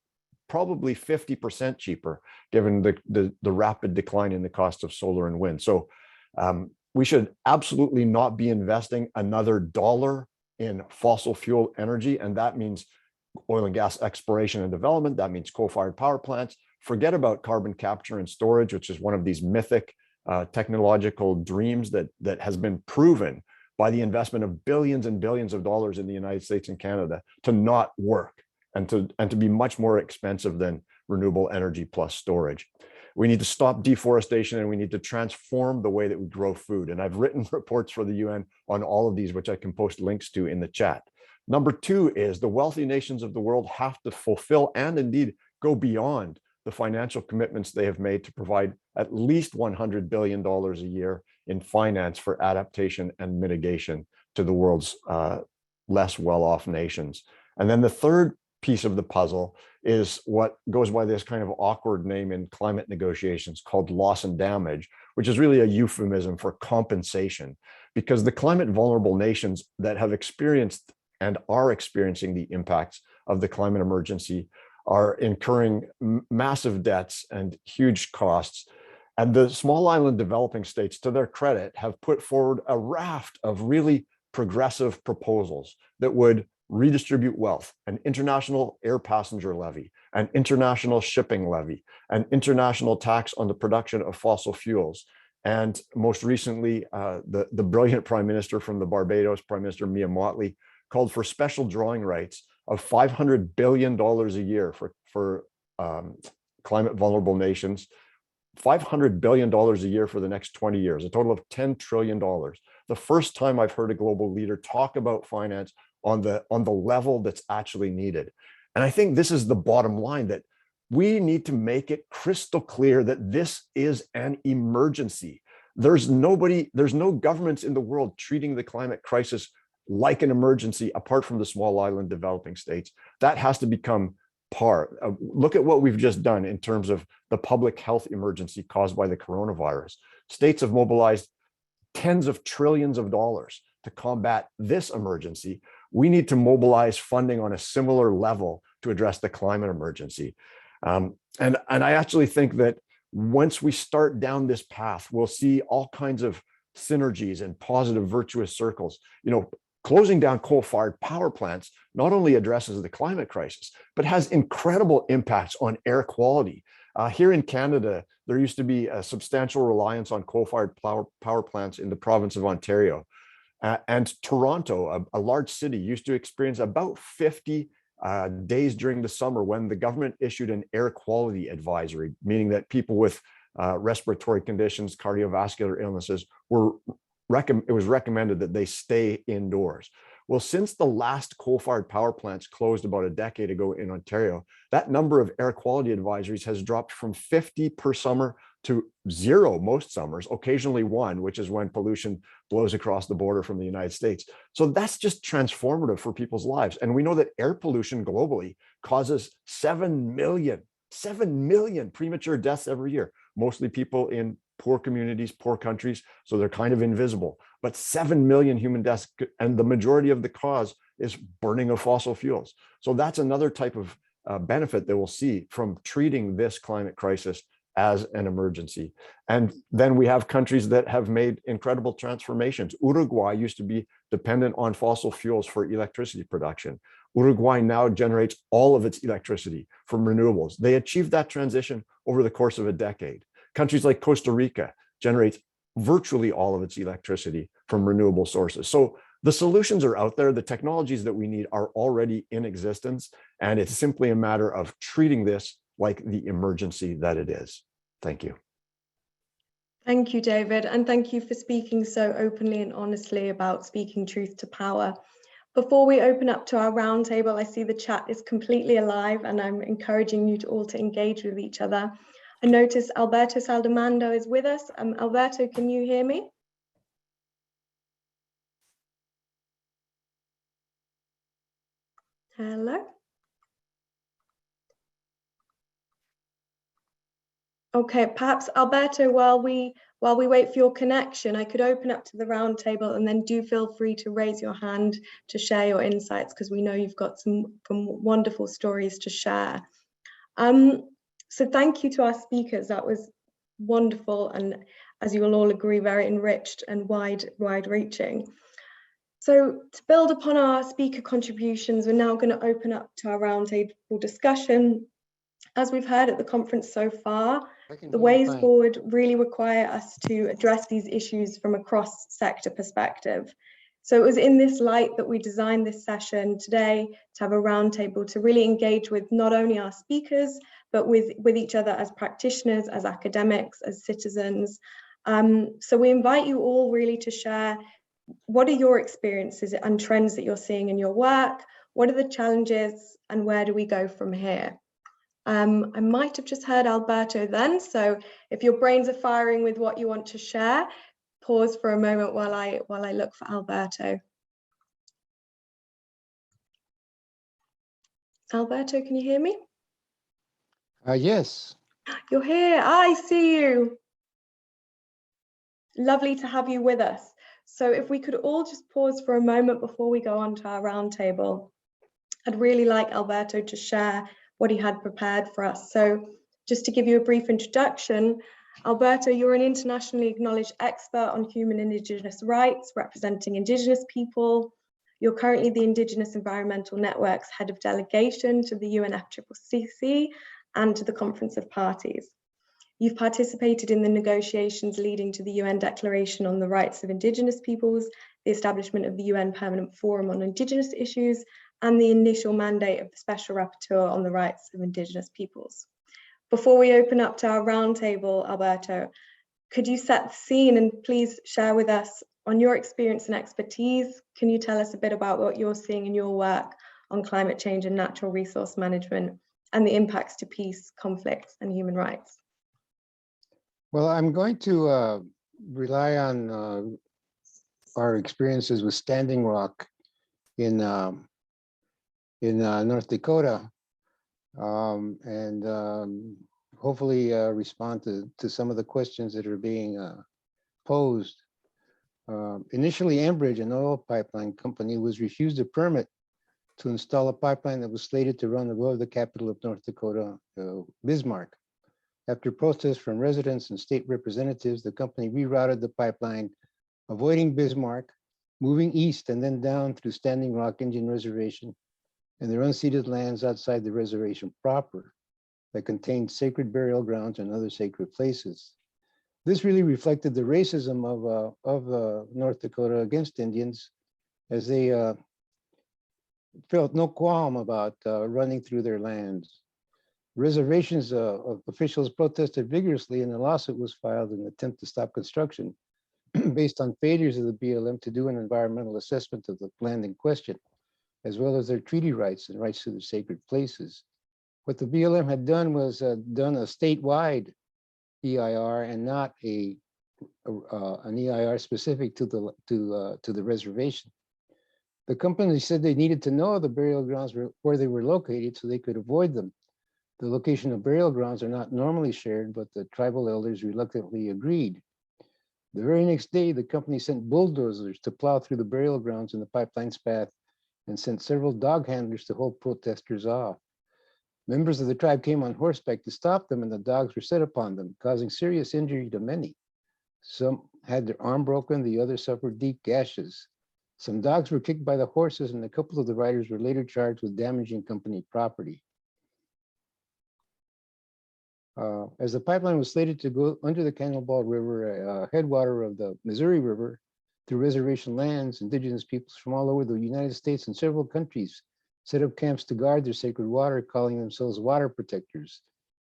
probably 50% cheaper, given the rapid decline in the cost of solar and wind. So we should absolutely not be investing another dollar in fossil fuel energy. And that means oil and gas exploration and development. That means coal-fired power plants. Forget about carbon capture and storage, which is one of these mythic technological dreams that has been proven by the investment of billions and billions of dollars in the United States and Canada to not work and to be much more expensive than renewable energy plus storage. We need to stop deforestation and we need to transform the way that we grow food. And I've written reports for the UN on all of these, which I can post links to in the chat. Number two is the wealthy nations of the world have to fulfill and indeed go beyond the financial commitments they have made to provide at least $100 billion a year in finance for adaptation and mitigation to the world's less well-off nations. And then the third piece of the puzzle is what goes by this kind of awkward name in climate negotiations called loss and damage, which is really a euphemism for compensation, because the climate vulnerable nations that have experienced and are experiencing the impacts of the climate emergency are incurring massive debts and huge costs. And the small island developing states, to their credit, have put forward a raft of really progressive proposals that would redistribute wealth: an international air passenger levy, an international shipping levy, an international tax on the production of fossil fuels. And most recently, the brilliant Prime Minister from the Barbados, Prime Minister Mia Mottley, called for special drawing rights of $500 billion a year for climate vulnerable nations, $500 billion a year for the next 20 years, a total of $10 trillion. The first time I've heard a global leader talk about finance on the level that's actually needed. And I think this is the bottom line, that we need to make it crystal clear that this is an emergency. There's no governments in the world treating the climate crisis like an emergency apart from the small island developing states. That has to become par. Look at what we've just done in terms of the public health emergency caused by the coronavirus. States have mobilized tens of trillions of dollars to combat this emergency. We need to mobilize funding on a similar level to address the climate emergency. And I actually think that once we start down this path, we'll see all kinds of synergies and positive virtuous circles. You know, closing down coal-fired power plants not only addresses the climate crisis, but has incredible impacts on air quality. Here in Canada, there used to be a substantial reliance on coal-fired power plants in the province of Ontario. And Toronto, a large city, used to experience about 50 days during the summer when the government issued an air quality advisory, meaning that people with respiratory conditions, cardiovascular illnesses, it was recommended that they stay indoors. Well, since the last coal-fired power plants closed about a decade ago in Ontario, that number of air quality advisories has dropped from 50 per summer to 0 most summers, occasionally 1, which is when pollution blows across the border from the United States. So that's just transformative for people's lives. And we know that air pollution globally causes 7 million premature deaths every year, mostly people in poor communities, poor countries, so they're kind of invisible. But 7 million human deaths, and the majority of the cause is burning of fossil fuels. So that's another type of benefit that we'll see from treating this climate crisis as an emergency. And then we have countries that have made incredible transformations. Uruguay used to be dependent on fossil fuels for electricity production. Uruguay now generates all of its electricity from renewables. They achieved that transition over the course of a decade. Countries like Costa Rica generates virtually all of its electricity from renewable sources. So the solutions are out there. The technologies that we need are already in existence. And it's simply a matter of treating this like the emergency that it is. Thank you. Thank you, David, and thank you for speaking so openly and honestly about speaking truth to power. Before we open up to our roundtable, I see the chat is completely alive and I'm encouraging you all to engage with each other. I notice Alberto Saldamando is with us. Alberto, can you hear me? Hello? Okay, perhaps Alberto, while we wait for your connection, I could open up to the roundtable, and then do feel free to raise your hand to share your insights, because we know you've got some wonderful stories to share. So thank you to our speakers. That was wonderful, and as you will all agree, very enriched and wide-reaching. So to build upon our speaker contributions, we're now going to open up to our roundtable discussion. As we've heard at the conference so far, the ways forward really require us to address these issues from a cross-sector perspective. So it was in this light that we designed this session today to have a roundtable to really engage with not only our speakers, but with each other as practitioners, as academics, as citizens. So we invite you all really to share what are your experiences and trends that you're seeing in your work, what are the challenges, and where do we go from here? I might have just heard Alberto then, so if your brains are firing with what you want to share, pause for a moment while I look for Alberto. Alberto, can you hear me? Yes. You're here. I see you. Lovely to have you with us. So if we could all just pause for a moment before we go on to our roundtable, I'd really like Alberto to share what he had prepared for us. So just to give you a brief introduction, Alberto, you're an internationally acknowledged expert on human and Indigenous rights, representing Indigenous people. You're currently the Indigenous Environmental Network's head of delegation to the UNFCCC and to the Conference of Parties. You've participated in the negotiations leading to the UN Declaration on the Rights of Indigenous Peoples, the establishment of the UN Permanent Forum on Indigenous Issues, and the initial mandate of the Special Rapporteur on the Rights of Indigenous Peoples. Before we open up to our roundtable, Alberto, could you set the scene and please share with us on your experience and expertise? Can you tell us a bit about what you're seeing in your work on climate change and natural resource management and the impacts to peace, conflict, and human rights? Well, I'm going to rely on our experiences with Standing Rock in North Dakota, and hopefully respond to some of the questions that are being posed. Initially, Enbridge, an oil pipeline company, was refused a permit to install a pipeline that was slated to run above the capital of North Dakota, Bismarck. After protests from residents and state representatives, the company rerouted the pipeline, avoiding Bismarck, moving east and then down through Standing Rock Indian Reservation and their unceded lands outside the reservation proper that contained sacred burial grounds and other sacred places. This really reflected the racism of North Dakota against Indians, as they felt no qualm about running through their lands. Reservations officials protested vigorously, and a lawsuit was filed in an attempt to stop construction based on failures of the BLM to do an environmental assessment of the land in question, as well as their treaty rights and rights to the sacred places. What the BLM had done was done a statewide EIR and not an EIR specific to the reservation. The company said they needed to know the burial grounds where they were located so they could avoid them. The location of burial grounds are not normally shared, but the tribal elders reluctantly agreed. The very next day, the company sent bulldozers to plow through the burial grounds in the pipeline's path and sent several dog handlers to hold protesters off. Members of the tribe came on horseback to stop them, and the dogs were set upon them, causing serious injury to many. Some had their arm broken, the others suffered deep gashes. Some dogs were kicked by the horses, and a couple of the riders were later charged with damaging company property. As the pipeline was slated to go under the Cannonball River, a headwater of the Missouri River, through reservation lands, indigenous peoples from all over the United States and several countries set up camps to guard their sacred water, calling themselves water protectors.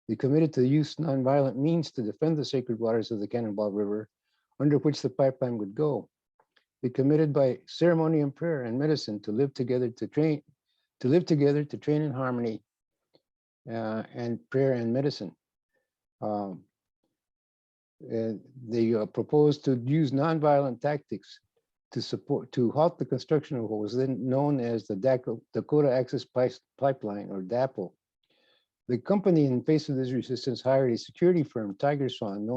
They committed to use nonviolent means to defend the sacred waters of the Cannonball River, under which the pipeline would go. They committed by ceremony and prayer and medicine to live together to train in harmony, and prayer and medicine. They proposed to use nonviolent tactics to halt the construction of what was then known as the Dakota Access Pipeline, or DAPL. The company, in face of this resistance, hired a security firm, Tiger Swan,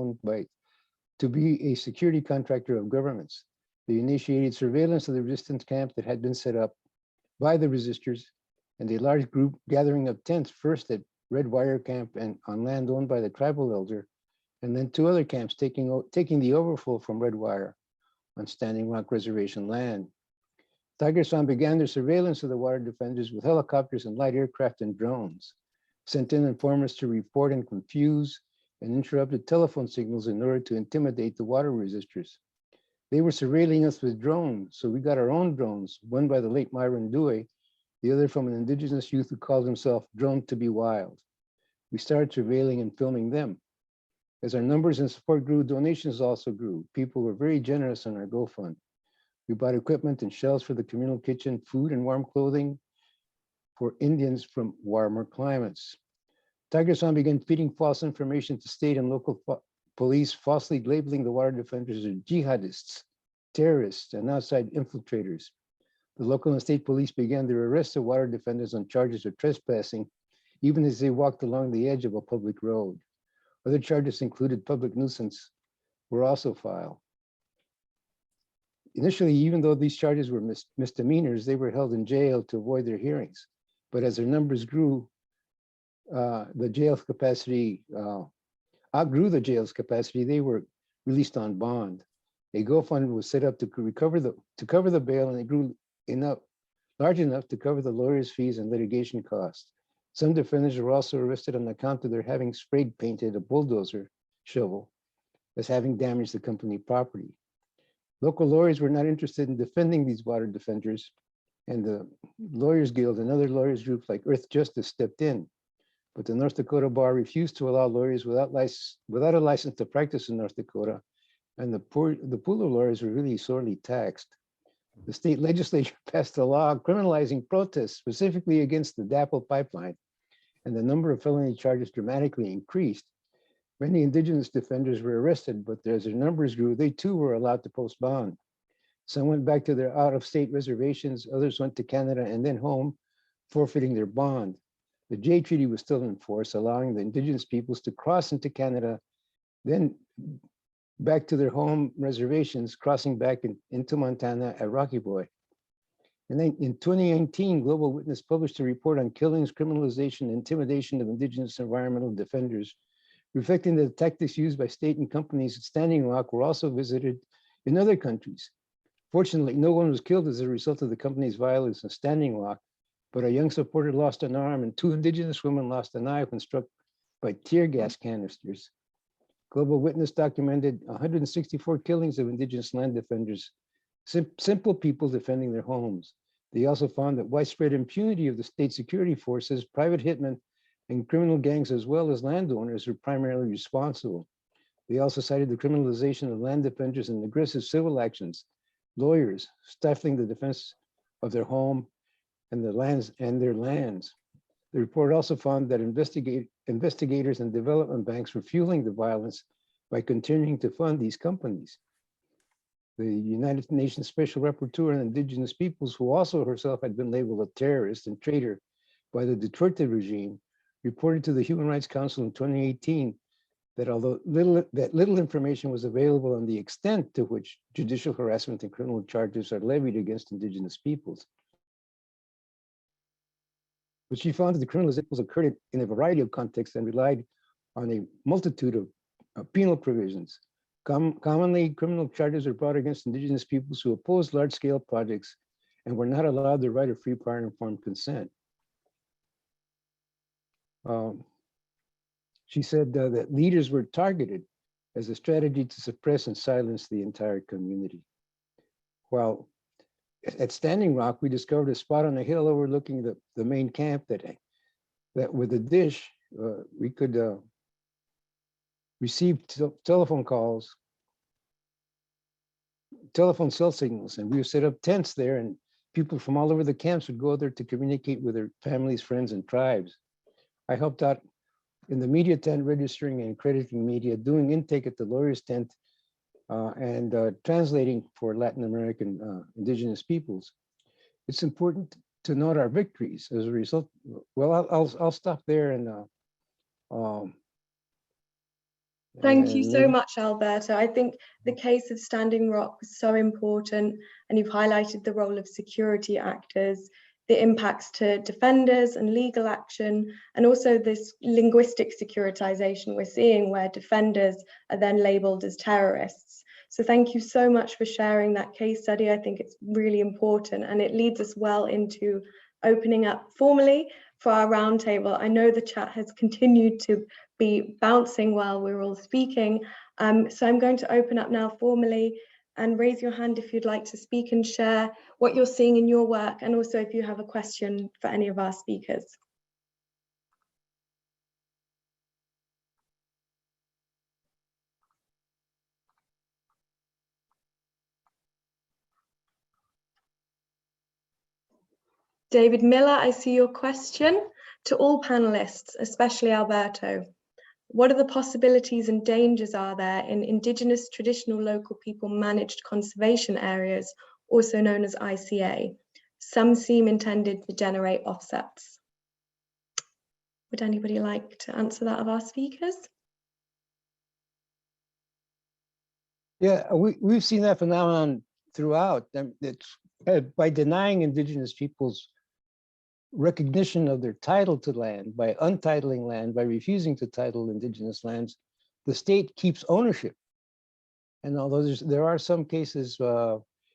to be a security contractor of governments. They initiated surveillance of the resistance camp that had been set up by the resistors, and a large group gathering of tents, first at Red Wire Camp and on land owned by the tribal elder, and then 2 other camps taking the overflow from Red Wire on Standing Rock Reservation land. Tiger Swan began their surveillance of the water defenders with helicopters and light aircraft and drones, sent in informers to report and confuse and interrupted telephone signals in order to intimidate the water resistors. They were surveilling us with drones, so we got our own drones, one by the late Myron Dewey, the other from an indigenous youth who called himself Drone to Be Wild. We started surveilling and filming them. As our numbers and support grew, donations also grew. People were very generous on our GoFund. We bought equipment and shells for the communal kitchen, food and warm clothing for Indians from warmer climates. Tiger Swan began feeding false information to state and local police, falsely labeling the water defenders as jihadists, terrorists, and outside infiltrators. The local and state police began their arrest of water defenders on charges of trespassing, even as they walked along the edge of a public road. Other charges included public nuisance were also filed. Initially, even though these charges were misdemeanors, they were held in jail to avoid their hearings. But as their numbers grew, the jail capacity outgrew the jail's capacity. They were released on bond. A GoFund was set up to cover the bail, and it grew large enough to cover the lawyers' fees and litigation costs. Some defendants were also arrested on account of their having spray painted a bulldozer shovel as having damaged the company property. Local lawyers were not interested in defending these water defenders, and the Lawyers Guild and other lawyers groups like Earth Justice stepped in. But the North Dakota Bar refused to allow lawyers without a license to practice in North Dakota, and the pool of lawyers were really sorely taxed. The state legislature passed a law criminalizing protests specifically against the DAPL pipeline, and the number of felony charges dramatically increased. Many indigenous defenders were arrested, but as their numbers grew, they too were allowed to post bond. Some went back to their out-of-state reservations, others went to Canada and then home, forfeiting their bond. The Jay Treaty was still in force, allowing the indigenous peoples to cross into Canada, then back to their home reservations, crossing back into Montana at Rocky Boy. And then in 2019, Global Witness published a report on killings, criminalization, and intimidation of indigenous environmental defenders, reflecting that the tactics used by state and companies at Standing Rock were also visited in other countries. Fortunately, no one was killed as a result of the company's violence in Standing Rock, but a young supporter lost an arm and 2 indigenous women lost an eye when struck by tear gas canisters. Global Witness documented 164 killings of indigenous land defenders, simple people defending their homes. They also found that widespread impunity of the state security forces, private hitmen, and criminal gangs, as well as landowners, were primarily responsible. They also cited the criminalization of land defenders and aggressive civil actions, lawyers stifling the defense of their home and their lands. The report also found that investigators and development banks were fueling the violence by continuing to fund these companies. The United Nations Special Rapporteur on Indigenous Peoples, who also herself had been labeled a terrorist and traitor by the Duterte regime, reported to the Human Rights Council in 2018 that although little information was available on the extent to which judicial harassment and criminal charges are levied against Indigenous peoples, but she found that the criminalizations occurred in a variety of contexts and relied on a multitude of penal provisions. Commonly, criminal charges were brought against Indigenous peoples who opposed large-scale projects and were not allowed the right of free, prior, and informed consent. She said that leaders were targeted as a strategy to suppress and silence the entire community. While at Standing Rock, we discovered a spot on a hill overlooking the main camp that with a dish we could receive telephone calls, telephone cell signals, and we would set up tents there, and people from all over the camps would go there to communicate with their families, friends, and tribes. I helped out in the media tent, registering and accrediting media, doing intake at the lawyer's tent, and translating for Latin American indigenous peoples. It's important to note our victories as a result. Well, I'll stop there and thank you so much, Alberto. I think the case of Standing Rock was so important, and you've highlighted the role of security actors, the impacts to defenders and legal action, and also this linguistic securitization we're seeing where defenders are then labeled as terrorists. So thank you so much for sharing that case study. I think it's really important, and it leads us well into opening up formally for our roundtable. I know the chat has continued to be bouncing while we're all speaking. So I'm going to open up now formally, and raise your hand if you'd like to speak and share what you're seeing in your work, and also if you have a question for any of our speakers. David Miller, I see your question. To all panelists, especially Alberto, what are the possibilities and dangers are there in Indigenous traditional local people managed conservation areas, also known as ICA? Some seem intended to generate offsets. Would anybody like to answer that of our speakers? Yeah, we've seen that phenomenon throughout. It's by denying Indigenous peoples recognition of their title to land, by untitling land, by refusing to title Indigenous lands, the state keeps ownership. And although there are some cases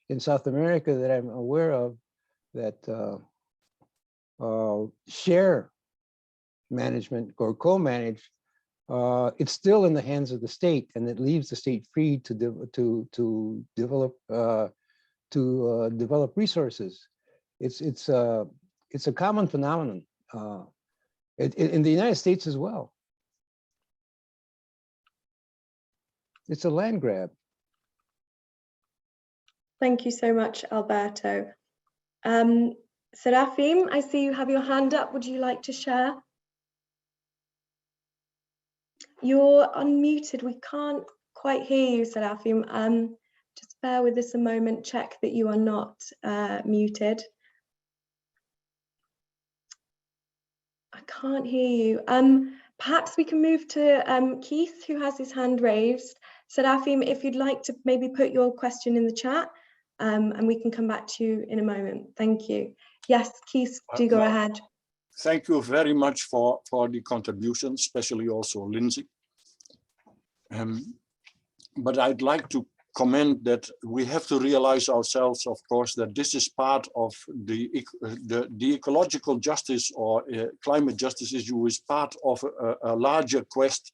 in South America that I'm aware of that share management or co-manage, it's still in the hands of the state, and it leaves the state free to develop resources. It's a common phenomenon in the United States as well. It's a land grab. Thank you so much, Alberto. Serafim, I see you have your hand up. Would you like to share? You're unmuted. We can't quite hear you, Serafim. Just bear with us a moment. Check that you are not muted. I can't hear you. Perhaps we can move to Keith, who has his hand raised. Serafim, if you'd like to maybe put your question in the chat, and we can come back to you in a moment. Thank you. Yes, Keith, do go ahead. Thank you very much for the contribution, especially also Lindsay. But I'd like to comment that we have to realize ourselves, of course, that this is part of the ecological justice or climate justice issue is part of a larger quest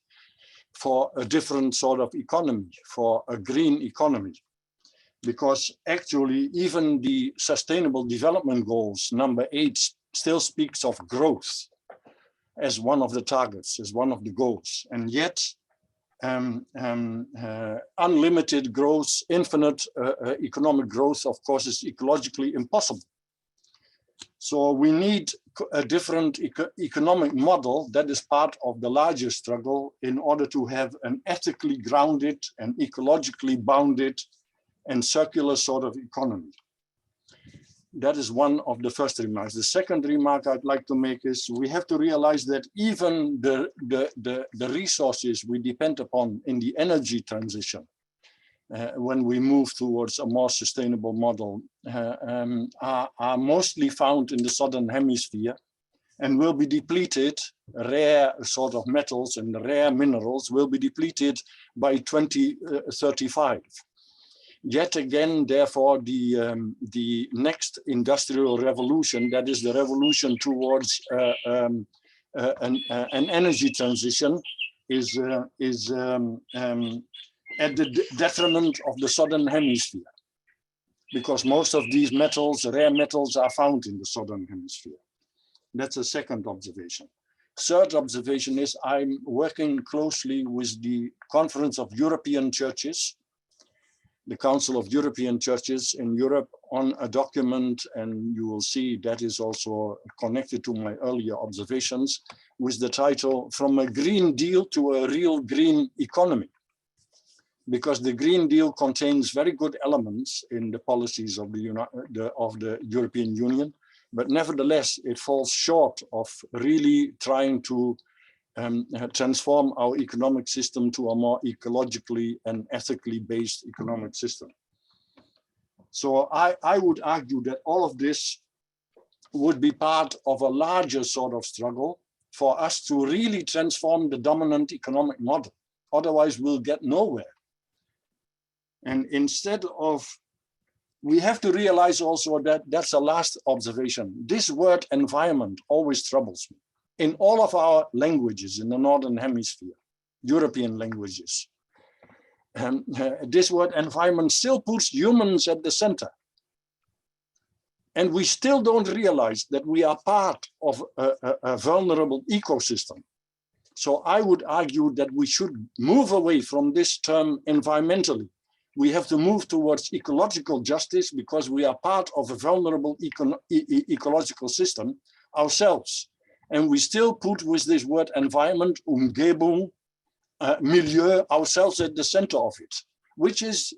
for a different sort of economy, for a green economy. Because actually, even the Sustainable Development Goals, number 8, still speaks of growth as one of the targets, as one of the goals. And yet, unlimited growth, infinite economic growth, of course, is ecologically impossible. So we need a different economic model that is part of the larger struggle in order to have an ethically grounded and ecologically bounded and circular sort of economy. That is one of the first remarks. The second remark I'd like to make is we have to realize that even the resources we depend upon in the energy transition, when we move towards a more sustainable model, are mostly found in the southern hemisphere and will be depleted. Rare sort of metals and rare minerals will be depleted by 2035. Yet again, therefore, the next industrial revolution, that is the revolution towards an energy transition, is at the detriment of the southern hemisphere, because most of these metals, rare metals, are found in the southern hemisphere. That's a second observation. third observation is I'm working closely with the Conference of European Churches, the Council of European Churches in Europe, on a document, and you will see that is also connected to my earlier observations, with the title From a Green Deal to a Real Green Economy. Because the Green Deal contains very good elements in the policies of the European Union, but nevertheless, it falls short of really trying to transform our economic system to a more ecologically and ethically based economic system. So I would argue that all of this would be part of a larger sort of struggle for us to really transform the dominant economic model. Otherwise, we'll get nowhere. And instead of, we have to realize also that that's a last observation. This word environment always troubles me. In all of our languages in the Northern Hemisphere, European languages, this word environment still puts humans at the center. And we still don't realize that we are part of a vulnerable ecosystem. So I would argue that we should move away from this term environmentally. We have to move towards ecological justice because we are part of a vulnerable ecological system ourselves. And we still put with this word environment, Umgebung, milieu, ourselves at the center of it, which is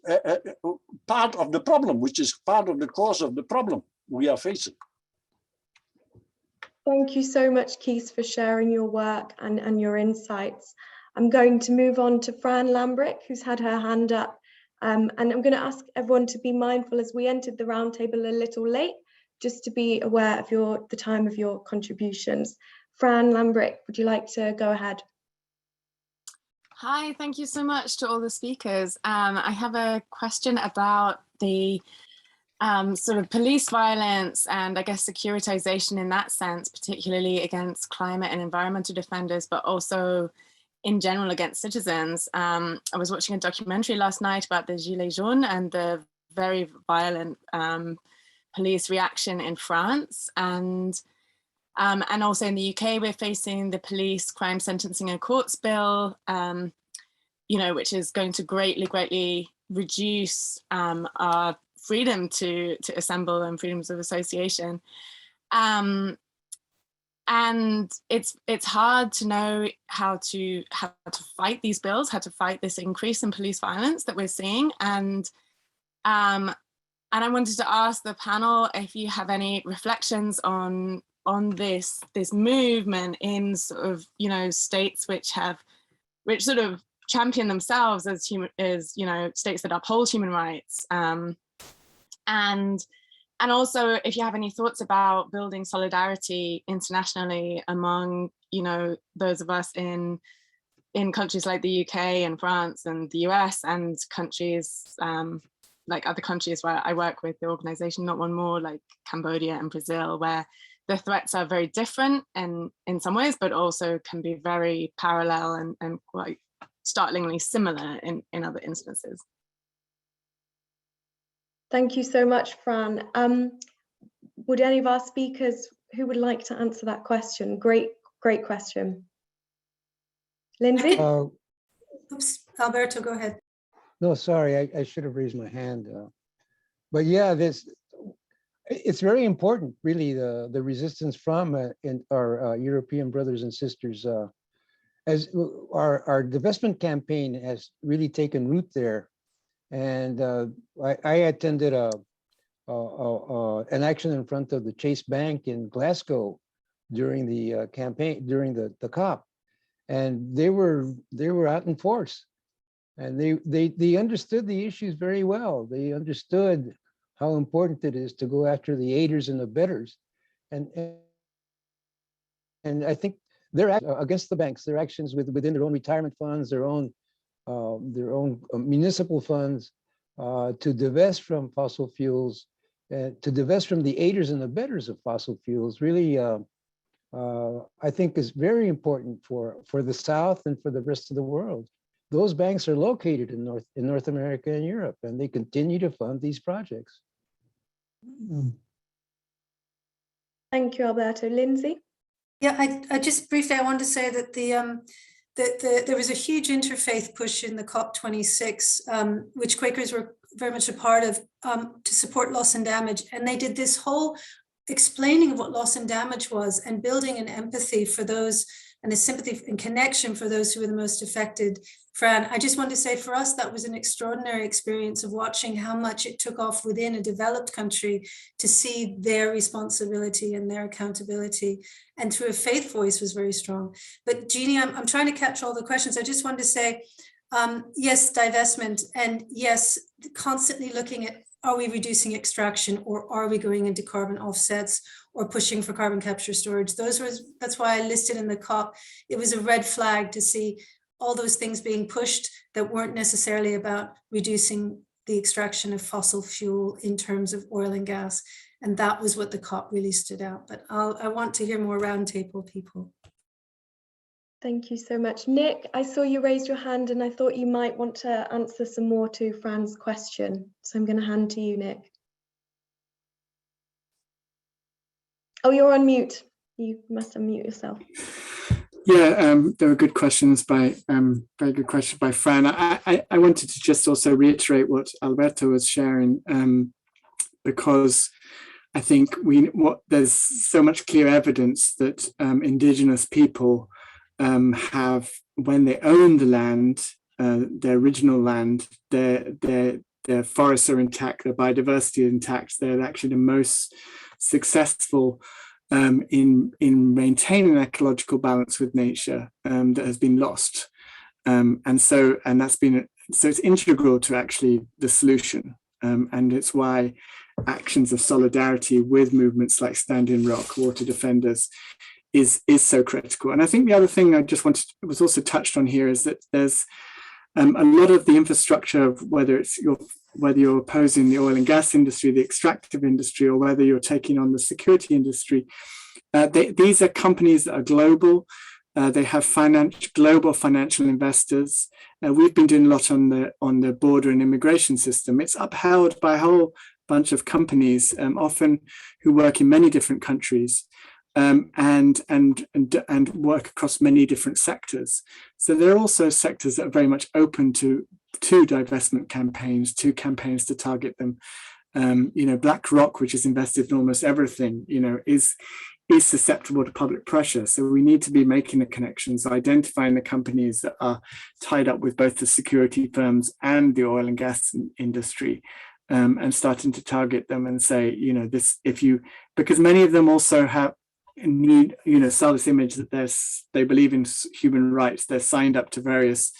part of the problem, which is part of the cause of the problem we are facing. Thank you so much, Kees, for sharing your work and your insights. I'm going to move on to Fran Lambrick, who's had her hand up. And I'm going to ask everyone to be mindful as we entered the roundtable a little late, just to be aware of the time of your contributions. Fran Lambrick, would you like to go ahead? Hi, thank you so much to all the speakers. I have a question about the sort of police violence and I guess securitization in that sense, particularly against climate and environmental defenders, but also in general against citizens. I was watching a documentary last night about the Gilets jaunes and the very violent police reaction in France. And also in the UK, we're facing the police crime sentencing and courts bill, which is going to greatly reduce our freedom to assemble and freedoms of association. And it's hard to know how to fight these bills, how to fight this increase in police violence that we're seeing. And I wanted to ask the panel if you have any reflections on this movement in sort of states which sort of champion themselves as states that uphold human rights, and also if you have any thoughts about building solidarity internationally among those of us in countries like the UK and France and the US and countries like other countries where I work with the organization Not One More, like Cambodia and Brazil, where the threats are very different and in some ways, but also can be very parallel and quite startlingly similar in other instances. Thank you so much, Fran. Would any of our speakers who would like to answer that question? Great question. Lindsay? Oops, Alberto, go ahead. No, sorry, I should have raised my hand. But yeah, it's very important, really, the resistance from our European brothers and sisters. As our divestment campaign has really taken root there. And I attended an action in front of the Chase Bank in Glasgow during the campaign, during the COP, and they were out in force, and they understood the issues very well. They understood how important it is to go after the aiders and abettors, and I think they're against the banks. Their actions within their own retirement funds, their own municipal funds, to divest from fossil fuels, to divest from the aiders and abettors of fossil fuels, really, I think is very important for the South and for the rest of the world. Those banks are located in North America and Europe, and they continue to fund these projects. Thank you, Alberto. Lindsay? Yeah, I just briefly, I wanted to say that there was a huge interfaith push in the COP26, which Quakers were very much a part of, to support loss and damage. And they did this whole explaining of what loss and damage was and building an empathy for those and a sympathy and connection for those who were the most affected. Fran, I just want to say for us, that was an extraordinary experience of watching how much it took off within a developed country to see their responsibility and their accountability. And through a faith voice was very strong. But Jeannie, I'm trying to catch all the questions. I just wanted to say, yes, divestment, and yes, constantly looking at, are we reducing extraction, or are we going into carbon offsets or pushing for carbon capture storage? That's why I listed in the COP, it was a red flag to see all those things being pushed that weren't necessarily about reducing the extraction of fossil fuel in terms of oil and gas. And that was what the COP really stood out. But I want to hear more roundtable people. Thank you so much. Nick, I saw you raised your hand and I thought you might want to answer some more to Fran's question. So I'm going to hand to you, Nick. Oh, you're on mute. You must unmute yourself. Yeah, there were good questions very good question by Fran. I wanted to just also reiterate what Alberto was sharing, because I think there's so much clear evidence that indigenous people have, when they own the land, their original land, their forests are intact, their biodiversity is intact. They're actually the most successful in maintaining ecological balance with nature that has been lost, and it's integral to actually the solution, and it's why actions of solidarity with movements like Standing Rock, Water Defenders, is so critical. And I think the other thing I just wanted, it was also touched on here, is that there's a lot of the infrastructure of whether you're opposing the oil and gas industry, the extractive industry, or whether you're taking on the security industry. These are companies that are global. They have global financial investors. We've been doing a lot on the border and immigration system. It's upheld by a whole bunch of companies, often who work in many different countries. And work across many different sectors. So there are also sectors that are very much open to divestment campaigns, to campaigns to target them. BlackRock, which is invested in almost everything, is susceptible to public pressure. So we need to be making the connections, identifying the companies that are tied up with both the security firms and the oil and gas industry, and starting to target them and say, because many of them also sell this image that they believe in human rights, they're signed up to various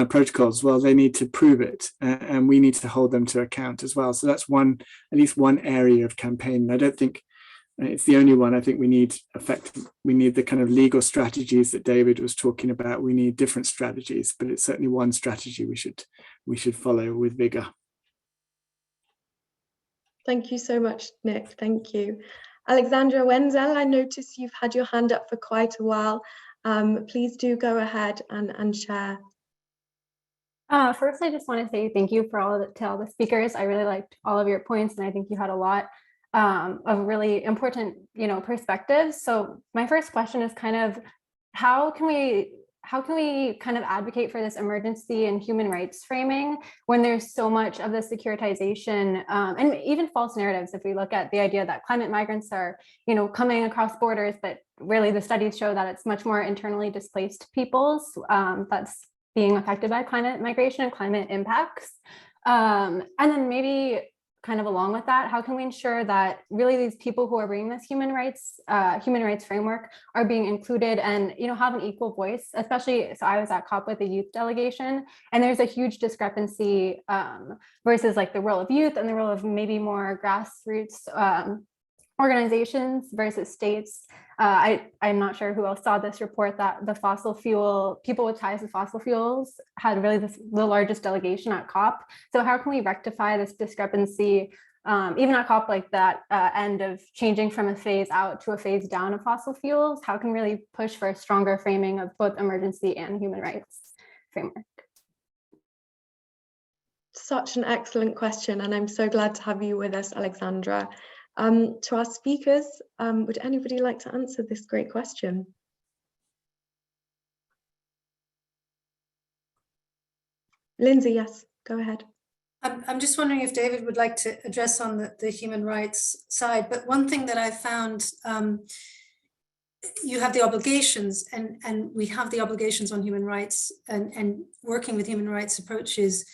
protocols. Well, they need to prove it, and we need to hold them to account as well. So that's at least one area of campaign. I don't think it's the only one. I think we need the kind of legal strategies that David was talking about. We need different strategies, but it's certainly one strategy we should follow with vigor. Thank you so much, Nick. Thank you. Alexandra Wenzel, I notice you've had your hand up for quite a while. Please do go ahead and share. First, I just want to say thank you to all the speakers. I really liked all of your points, and I think you had a lot of really important, perspectives. So my first question is kind of, how can we kind of advocate for this emergency and human rights framing when there's so much of the securitization and even false narratives? If we look at the idea that climate migrants are, coming across borders, but really the studies show that it's much more internally displaced peoples that's being affected by climate migration and climate impacts. And then maybe kind of along with that, how can we ensure that really these people who are bringing this human rights framework are being included and have an equal voice? Especially, so I was at COP with a youth delegation, and there's a huge discrepancy versus like the role of youth and the role of maybe more grassroots organizations versus states. I'm not sure who else saw this report that the people with ties to fossil fuels had really the largest delegation at COP. So how can we rectify this discrepancy, even at COP, like that end of changing from a phase out to a phase down of fossil fuels? How can we really push for a stronger framing of both emergency and human rights framework? Such an excellent question, and I'm so glad to have you with us, Alexandra. To our speakers, would anybody like to answer this great question? Lindsay, yes, go ahead. I'm just wondering if David would like to address on the human rights side, but one thing that I found, you have the obligations and we have the obligations on human rights and working with human rights approaches.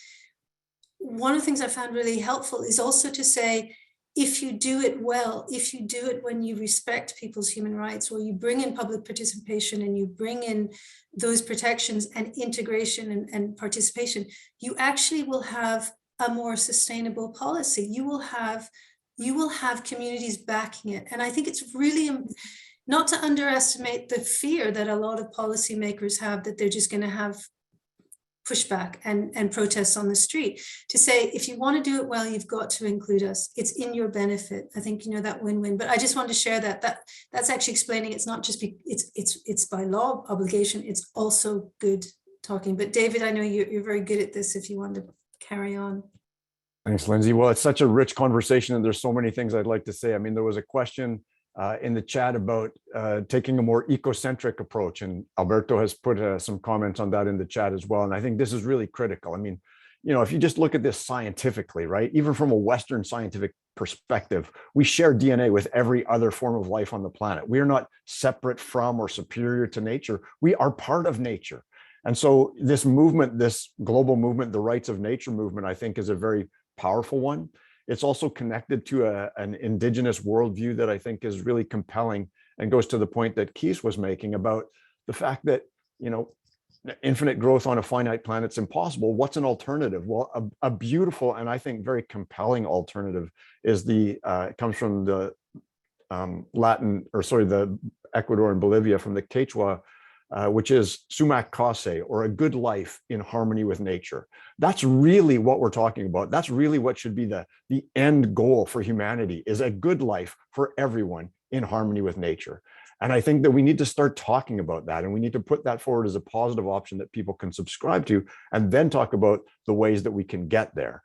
One of the things I found really helpful is also to say, if you do it well, if you do it when you respect people's human rights, or you bring in public participation and you bring in those protections and integration and participation, you actually will have a more sustainable policy. You will have communities backing it. And I think it's really not to underestimate the fear that a lot of policymakers have that they're just going to have pushback and protests on the street, to say, if you want to do it well, you've got to include us. It's in your benefit. I think, that win-win. But I just wanted to share that's actually explaining it's not just it's by law obligation. It's also good talking. But David, I know you're very good at this if you want to carry on. Thanks, Lindsay. Well, it's such a rich conversation and there's so many things I'd like to say. I mean, there was a question in the chat about taking a more ecocentric approach, and Alberto has put some comments on that in the chat as well. And I think this is really critical. I mean, if you just look at this scientifically, right, even from a Western scientific perspective, we share DNA with every other form of life on the planet. We are not separate from or superior to nature. We are part of nature. And so this movement, this global movement, the rights of nature movement, I think is a very powerful one. It's also connected to an indigenous worldview that I think is really compelling and goes to the point that Keith was making about the fact that, infinite growth on a finite planet is impossible. What's an alternative? Well, a beautiful and I think very compelling alternative is comes from the the Ecuador and Bolivia, from the Quechua, which is sumac kase, or a good life in harmony with nature. That's really what we're talking about. That's really what should be the end goal for humanity, is a good life for everyone in harmony with nature. And I think that we need to start talking about that, and we need to put that forward as a positive option that people can subscribe to, and then talk about the ways that we can get there.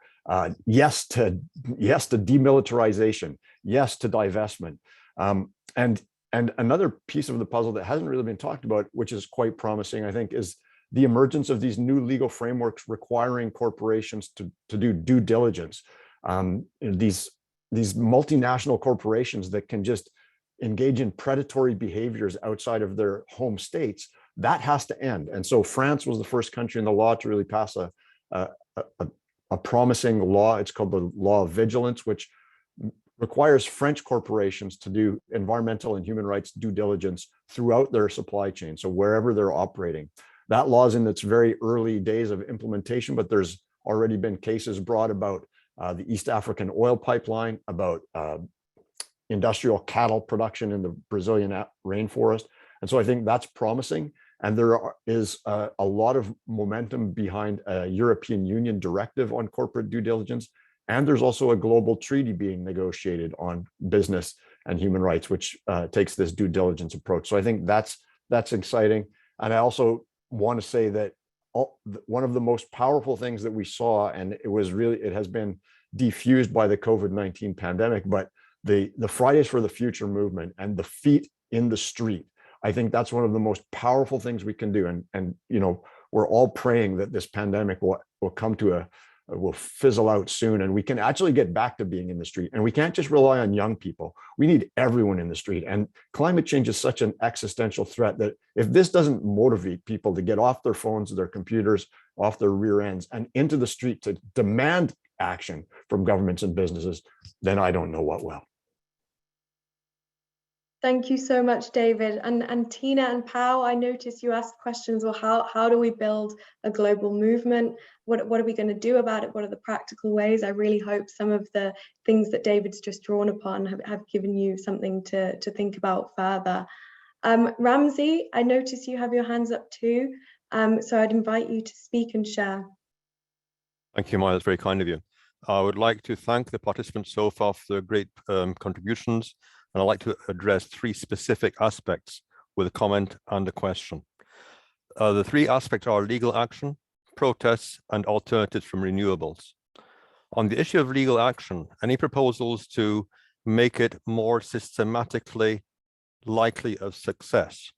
Yes to demilitarization, yes to divestment. And another piece of the puzzle that hasn't really been talked about, which is quite promising, I think, is the emergence of these new legal frameworks requiring corporations to do due diligence. These multinational corporations that can just engage in predatory behaviors outside of their home states, that has to end. And so France was the first country in the law to really pass a promising law. It's called the Law of Vigilance, which requires French corporations to do environmental and human rights due diligence throughout their supply chain. So wherever they're operating, that law is in its very early days of implementation, but there's already been cases brought about the East African oil pipeline, about industrial cattle production in the Brazilian rainforest. And so I think that's promising. And there is a lot of momentum behind a European Union directive on corporate due diligence. And there's also a global treaty being negotiated on business and human rights, which takes this due diligence approach. So I think that's exciting. And I also want to say that one of the most powerful things that we saw, and it has been diffused by the COVID-19 pandemic, but the Fridays for the Future movement and the feet in the street, I think that's one of the most powerful things we can do. And we're all praying that this pandemic will come to will fizzle out soon, and we can actually get back to being in the street. And we can't just rely on young people. We need everyone in the street. And climate change is such an existential threat that if this doesn't motivate people to get off their phones, their computers, off their rear ends, and into the street to demand action from governments and businesses, then I don't know what will. Thank you so much, David. And Tina and Pao, I noticed you asked questions, well, how do we build a global movement? What are we going to do about it? What are the practical ways? I really hope some of the things that David's just drawn upon have given you something to think about further. Ramsey, I notice you have your hands up too. So I'd invite you to speak and share. Thank you, Maya. That's very kind of you. I would like to thank the participants so far for their great contributions. And I'd like to address three specific aspects with a comment and a question. The three aspects are legal action, protests, and alternatives from renewables. On the issue of legal action, any proposals to make it more systematically likely of success.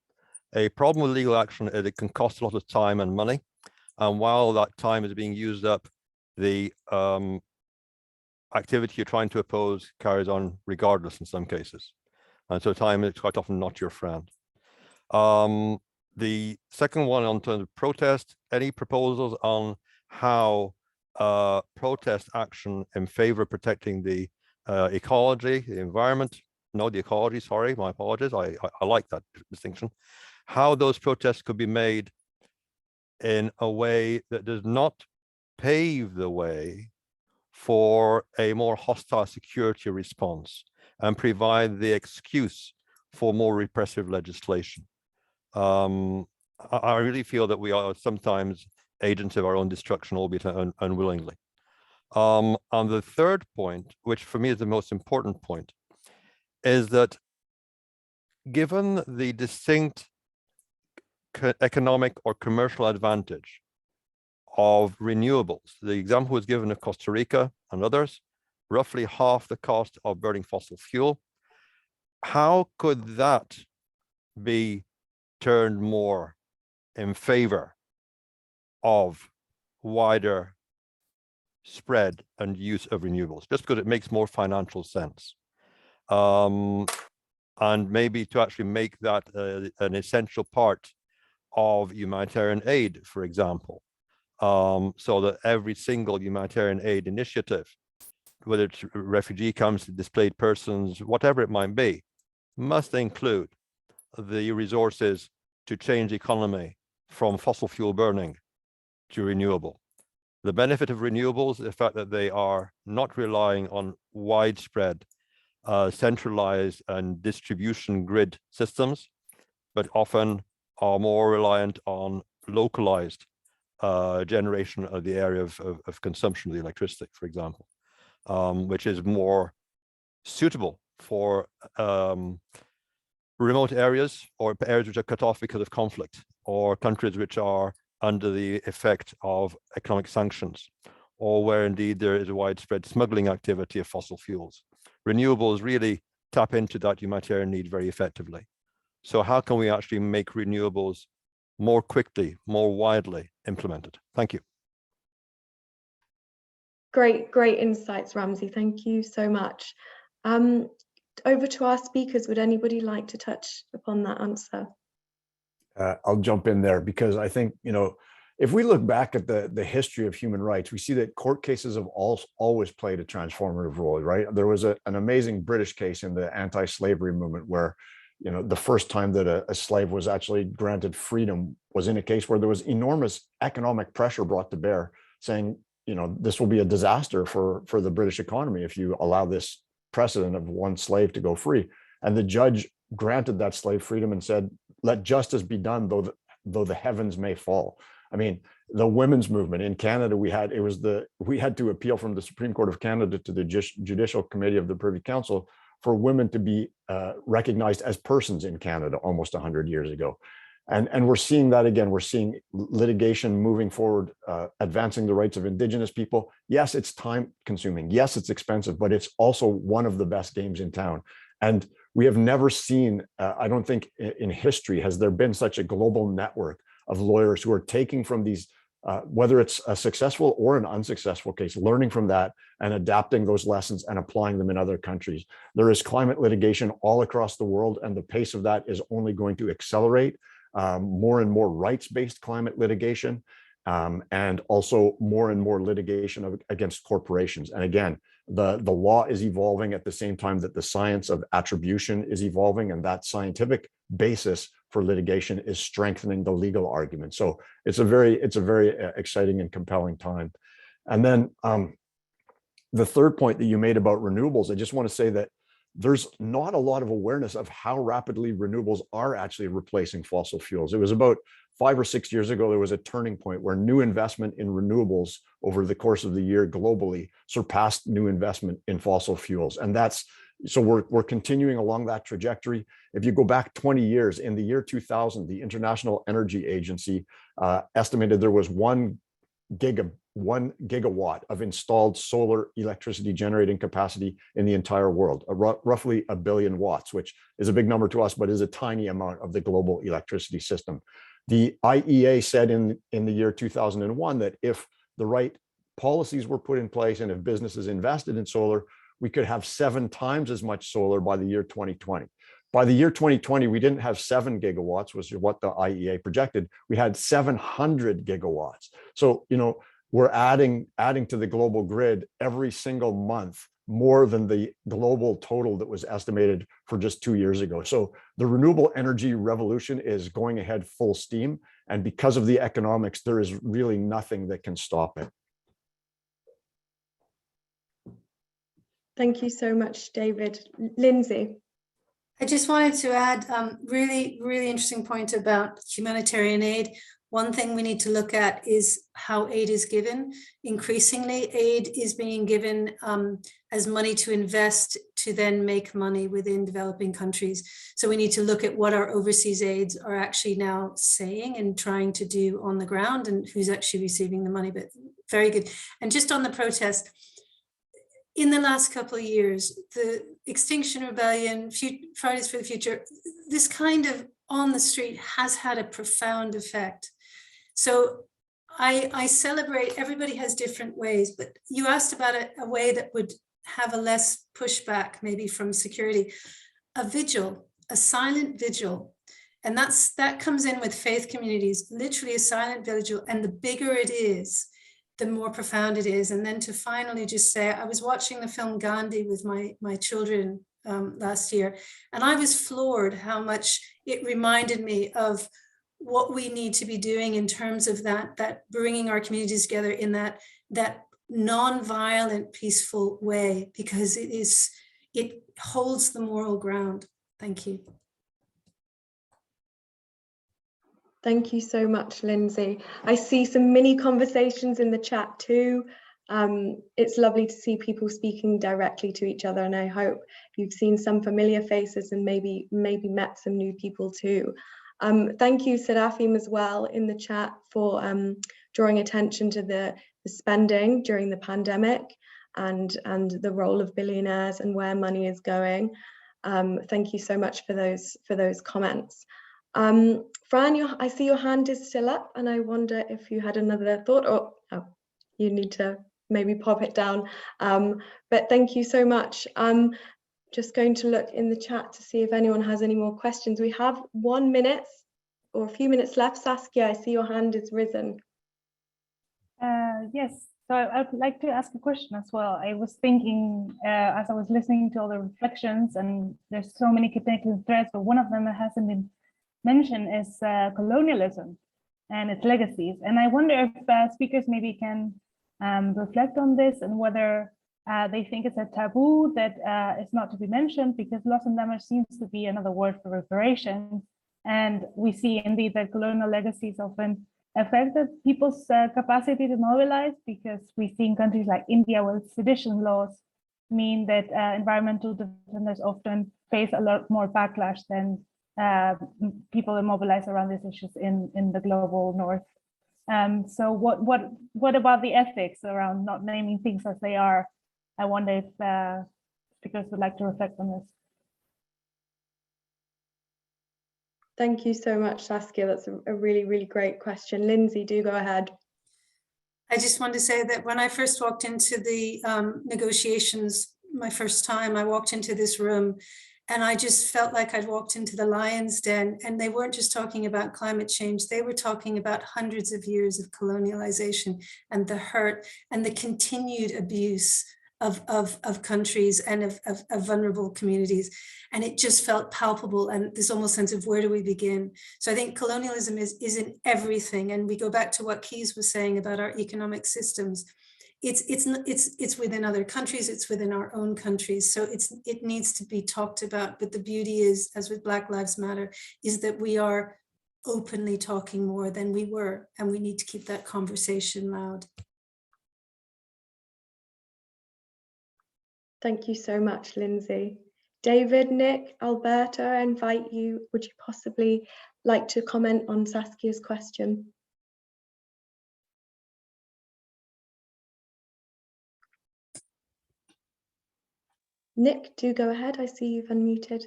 A problem with legal action is it can cost a lot of time and money. And while that time is being used up, the activity you're trying to oppose carries on regardless in some cases. And so time is quite often not your friend. The second one on terms of protest, any proposals on how protest action in favor of protecting the ecology, the environment, no, the ecology, sorry, my apologies, I like that distinction, how those protests could be made in a way that does not pave the way for a more hostile security response and provide the excuse for more repressive legislation. I really feel that we are sometimes agents of our own destruction, albeit unwillingly. And the third point, which for me is the most important point, is that given the distinct economic or commercial advantage of renewables, the example was given of Costa Rica and others, roughly half the cost of burning fossil fuel. How could that be turned more in favor of wider spread and use of renewables, just because it makes more financial sense? And maybe to actually make that an essential part of humanitarian aid, for example, so that every single humanitarian aid initiative, whether it's refugee camps, displaced persons, whatever it might be, must include the resources to change the economy from fossil fuel burning to renewable. The benefit of renewables is the fact that they are not relying on widespread centralized and distribution grid systems, but often are more reliant on localized generation of the area of consumption of the electricity, for example, which is more suitable for remote areas or areas which are cut off because of conflict, or countries which are under the effect of economic sanctions, or where indeed there is a widespread smuggling activity of fossil fuels. Renewables really tap into that humanitarian need very effectively. So how can we actually make renewables more quickly, more widely implemented? Thank you. Great insights, Ramsey. Thank you so much. Over to our speakers. Would anybody like to touch upon that answer? I'll jump in there because I think, if we look back at the history of human rights, we see that court cases have always played a transformative role, right? There was an amazing British case in the anti-slavery movement where, the first time that a slave was actually granted freedom was in a case where there was enormous economic pressure brought to bear, saying, this will be a disaster for the British economy if you allow this precedent of one slave to go free. And the judge granted that slave freedom and said, let justice be done, though the heavens may fall. I mean, the women's movement in Canada, we had to appeal from the Supreme Court of Canada to the Judicial Committee of the Privy Council for women to be recognized as persons in Canada almost 100 years ago. And we're seeing that again. We're seeing litigation moving forward, advancing the rights of Indigenous people. Yes, it's time consuming. Yes, it's expensive, but it's also one of the best games in town. And we have never seen, I don't think in history, has there been such a global network of lawyers who are taking from these, whether it's a successful or an unsuccessful case, learning from that and adapting those lessons and applying them in other countries. There is climate litigation all across the world, and the pace of that is only going to accelerate. More and more rights-based climate litigation, and also more and more litigation against corporations. And again, the law is evolving at the same time that the science of attribution is evolving, and that scientific basis for litigation is strengthening the legal argument. So it's a very exciting and compelling time. And then the third point that you made about renewables, I just want to say that there's not a lot of awareness of how rapidly renewables are actually replacing fossil fuels. It was about 5 or 6 years ago, there was a turning point where new investment in renewables over the course of the year globally surpassed new investment in fossil fuels. And so we're continuing along that trajectory. If you go back 20 years, in the year 2000, the International Energy Agency estimated there was 1 1 gigawatt of installed solar electricity generating capacity in the entire world, roughly 1 billion watts, which is a big number to us, but is a tiny amount of the global electricity system. The IEA said in the year 2001 that if the right policies were put in place and if businesses invested in solar, we could have 7 times as much solar by the year 2020. By the year 2020, we didn't have 7 gigawatts, which is what the IEA projected. We had 700 gigawatts. So, you know, we're adding to the global grid every single month, more than the global total that was estimated for just 2 years ago. So the renewable energy revolution is going ahead full steam. And because of the economics, there is really nothing that can stop it. Thank you so much, David. Lindsay. I just wanted to add really, really interesting point about humanitarian aid. One thing we need to look at is how aid is given. Increasingly, aid is being given as money to invest to then make money within developing countries. So we need to look at what our overseas aids are actually now saying and trying to do on the ground and who's actually receiving the money, but very good. And just on the protest, in the last couple of years, the Extinction Rebellion, Fridays for the Future, this kind of on the street has had a profound effect. So I celebrate, everybody has different ways, but you asked about a way that would have a less pushback maybe from security. A vigil, a silent vigil. And that comes in with faith communities, literally a silent vigil. And the bigger it is, the more profound it is. And then to finally just say, I was watching the film Gandhi with my children last year, and I was floored how much it reminded me of what we need to be doing in terms of that bringing our communities together in that non-violent, peaceful way, because it holds the moral ground. Thank you. Thank you so much, Lindsay. I see some mini conversations in the chat too. It's lovely to see people speaking directly to each other, and I hope you've seen some familiar faces and maybe met some new people too. Thank you, Serafim, as well in the chat for drawing attention to the spending during the pandemic and the role of billionaires and where money is going. Thank you so much for those comments. Fran, I see your hand is still up, and I wonder if you had another thought, or you need to maybe pop it down. But thank you so much. Just going to look in the chat to see if anyone has any more questions. We have 1 minute or a few minutes left. Saskia, I see your hand is risen. Yes, so I would like to ask a question as well. I was thinking as I was listening to all the reflections, and there's so many connected threads, but one of them that hasn't been mentioned is colonialism and its legacies. And I wonder if speakers maybe can reflect on this and whether they think it's a taboo that is not to be mentioned, because loss and damage seems to be another word for reparations. And we see indeed that colonial legacies often affected people's capacity to mobilize, because we see in countries like India where sedition laws mean that environmental defenders often face a lot more backlash than people that mobilize around these issues in the global north. So what about the ethics around not naming things as they are? I wonder if speakers would like to reflect on this. Thank you so much, Saskia. That's a really, really great question. Lindsay, do go ahead. I just wanted to say that when I first walked into the negotiations, my first time, I walked into this room and I just felt like I'd walked into the lion's den, and they weren't just talking about climate change. They were talking about hundreds of years of colonialization and the hurt and the continued abuse of countries and of vulnerable communities. And it just felt palpable, and this almost sense of where do we begin? So I think colonialism is in everything. And we go back to what Keys was saying about our economic systems. It's within other countries, it's within our own countries. So it needs to be talked about. But the beauty is, as with Black Lives Matter, is that we are openly talking more than we were, and we need to keep that conversation loud. Thank you so much, Lindsay. David, Nick, Alberto, I invite you. Would you possibly like to comment on Saskia's question? Nick, do go ahead. I see you've unmuted.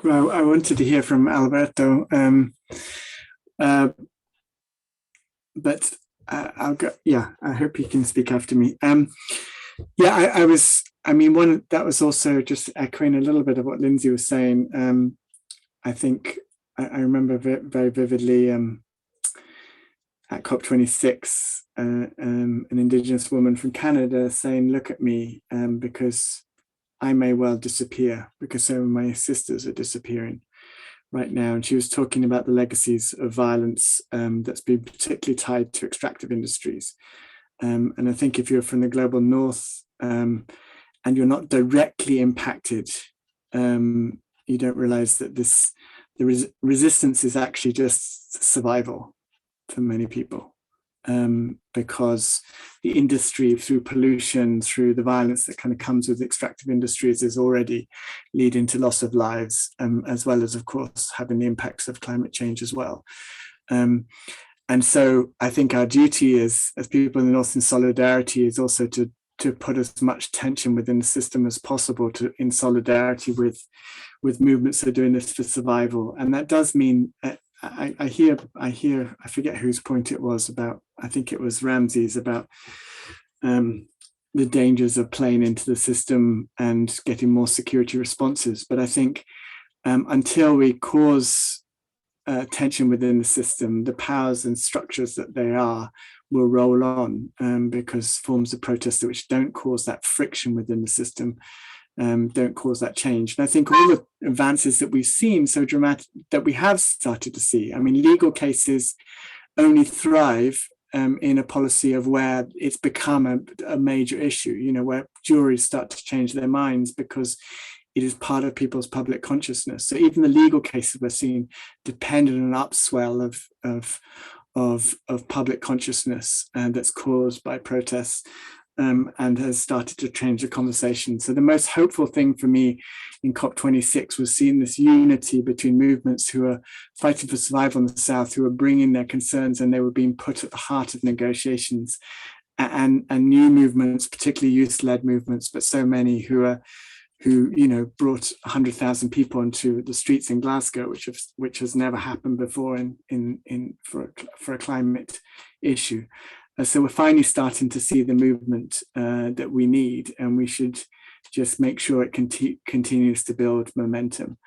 Well, I wanted to hear from Alberto, but I'll go. Yeah, I hope he can speak after me. Yeah, I mean, that was also just echoing a little bit of what Lindsay was saying. I think I remember very vividly at COP26, an Indigenous woman from Canada saying, "Look at me, because I may well disappear because some of my sisters are disappearing right now." And she was talking about the legacies of violence that's been particularly tied to extractive industries. And I think if you're from the global north and you're not directly impacted, you don't realize that the resistance is actually just survival for many people. Because the industry, through pollution, through the violence that kind of comes with extractive industries, is already leading to loss of lives, as well as, of course, having the impacts of climate change as well. And so I think our duty as people in the North in solidarity is also to put as much tension within the system as possible, in solidarity with movements that are doing this for survival. And that does mean I hear, I forget whose point it was about, I think it was Ramsey's, about the dangers of playing into the system and getting more security responses. But I think until we cause tension within the system, the powers and structures that they are will roll on, because forms of protest which don't cause that friction within the system don't cause that change. And I think all the advances that we've seen so dramatic, that we have started to see, I mean, legal cases only thrive in a policy of where it's become a major issue, you know, where juries start to change their minds because it is part of people's public consciousness. So even the legal cases we're seeing depend on an upswell of public consciousness that's caused by protests. And has started to change the conversation. So the most hopeful thing for me in COP26 was seeing this unity between movements who are fighting for survival in the South, who are bringing their concerns, and they were being put at the heart of negotiations, and new movements, particularly youth-led movements, but so many who you know, brought 100,000 people onto the streets in Glasgow, which has never happened before for a climate issue. So we're finally starting to see the movement that we need, and we should just make sure it continues to build momentum.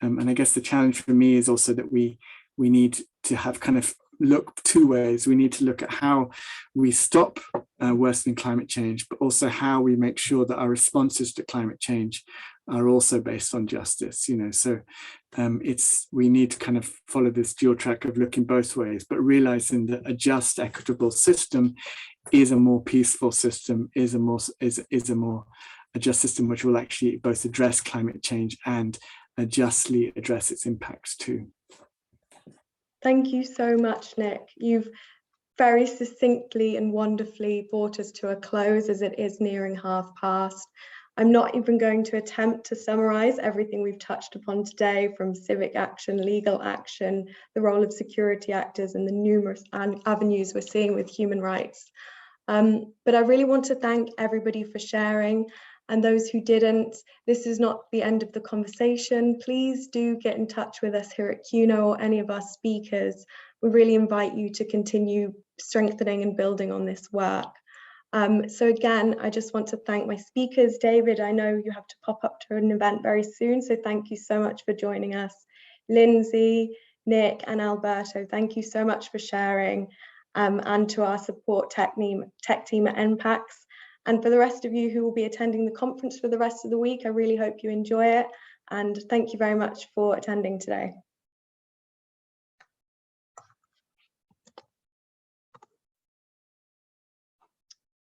And I guess the challenge for me is also that we need to have kind of look two ways. We need to look at how we stop worsening climate change, but also how we make sure that our responses to climate change are also based on justice, you know. So we need to kind of follow this dual track of looking both ways, but realizing that a just, equitable system is a more peaceful system, is a just system which will actually both address climate change and justly address its impacts too. Thank you so much, Nick. You've very succinctly and wonderfully brought us to a close, as it is nearing past. I'm not even going to attempt to summarize everything we've touched upon today, from civic action, legal action, the role of security actors, and the numerous avenues we're seeing with human rights. But I really want to thank everybody for sharing, and those who didn't. This is not the end of the conversation. Please do get in touch with us here at QUNO or any of our speakers. We really invite you to continue strengthening and building on this work. So again, I just want to thank my speakers. David, I know you have to pop up to an event very soon, so thank you so much for joining us. Lindsay, Nick, and Alberto, thank you so much for sharing, and to our support tech team at NPAX. And for the rest of you who will be attending the conference for the rest of the week, I really hope you enjoy it. And thank you very much for attending today.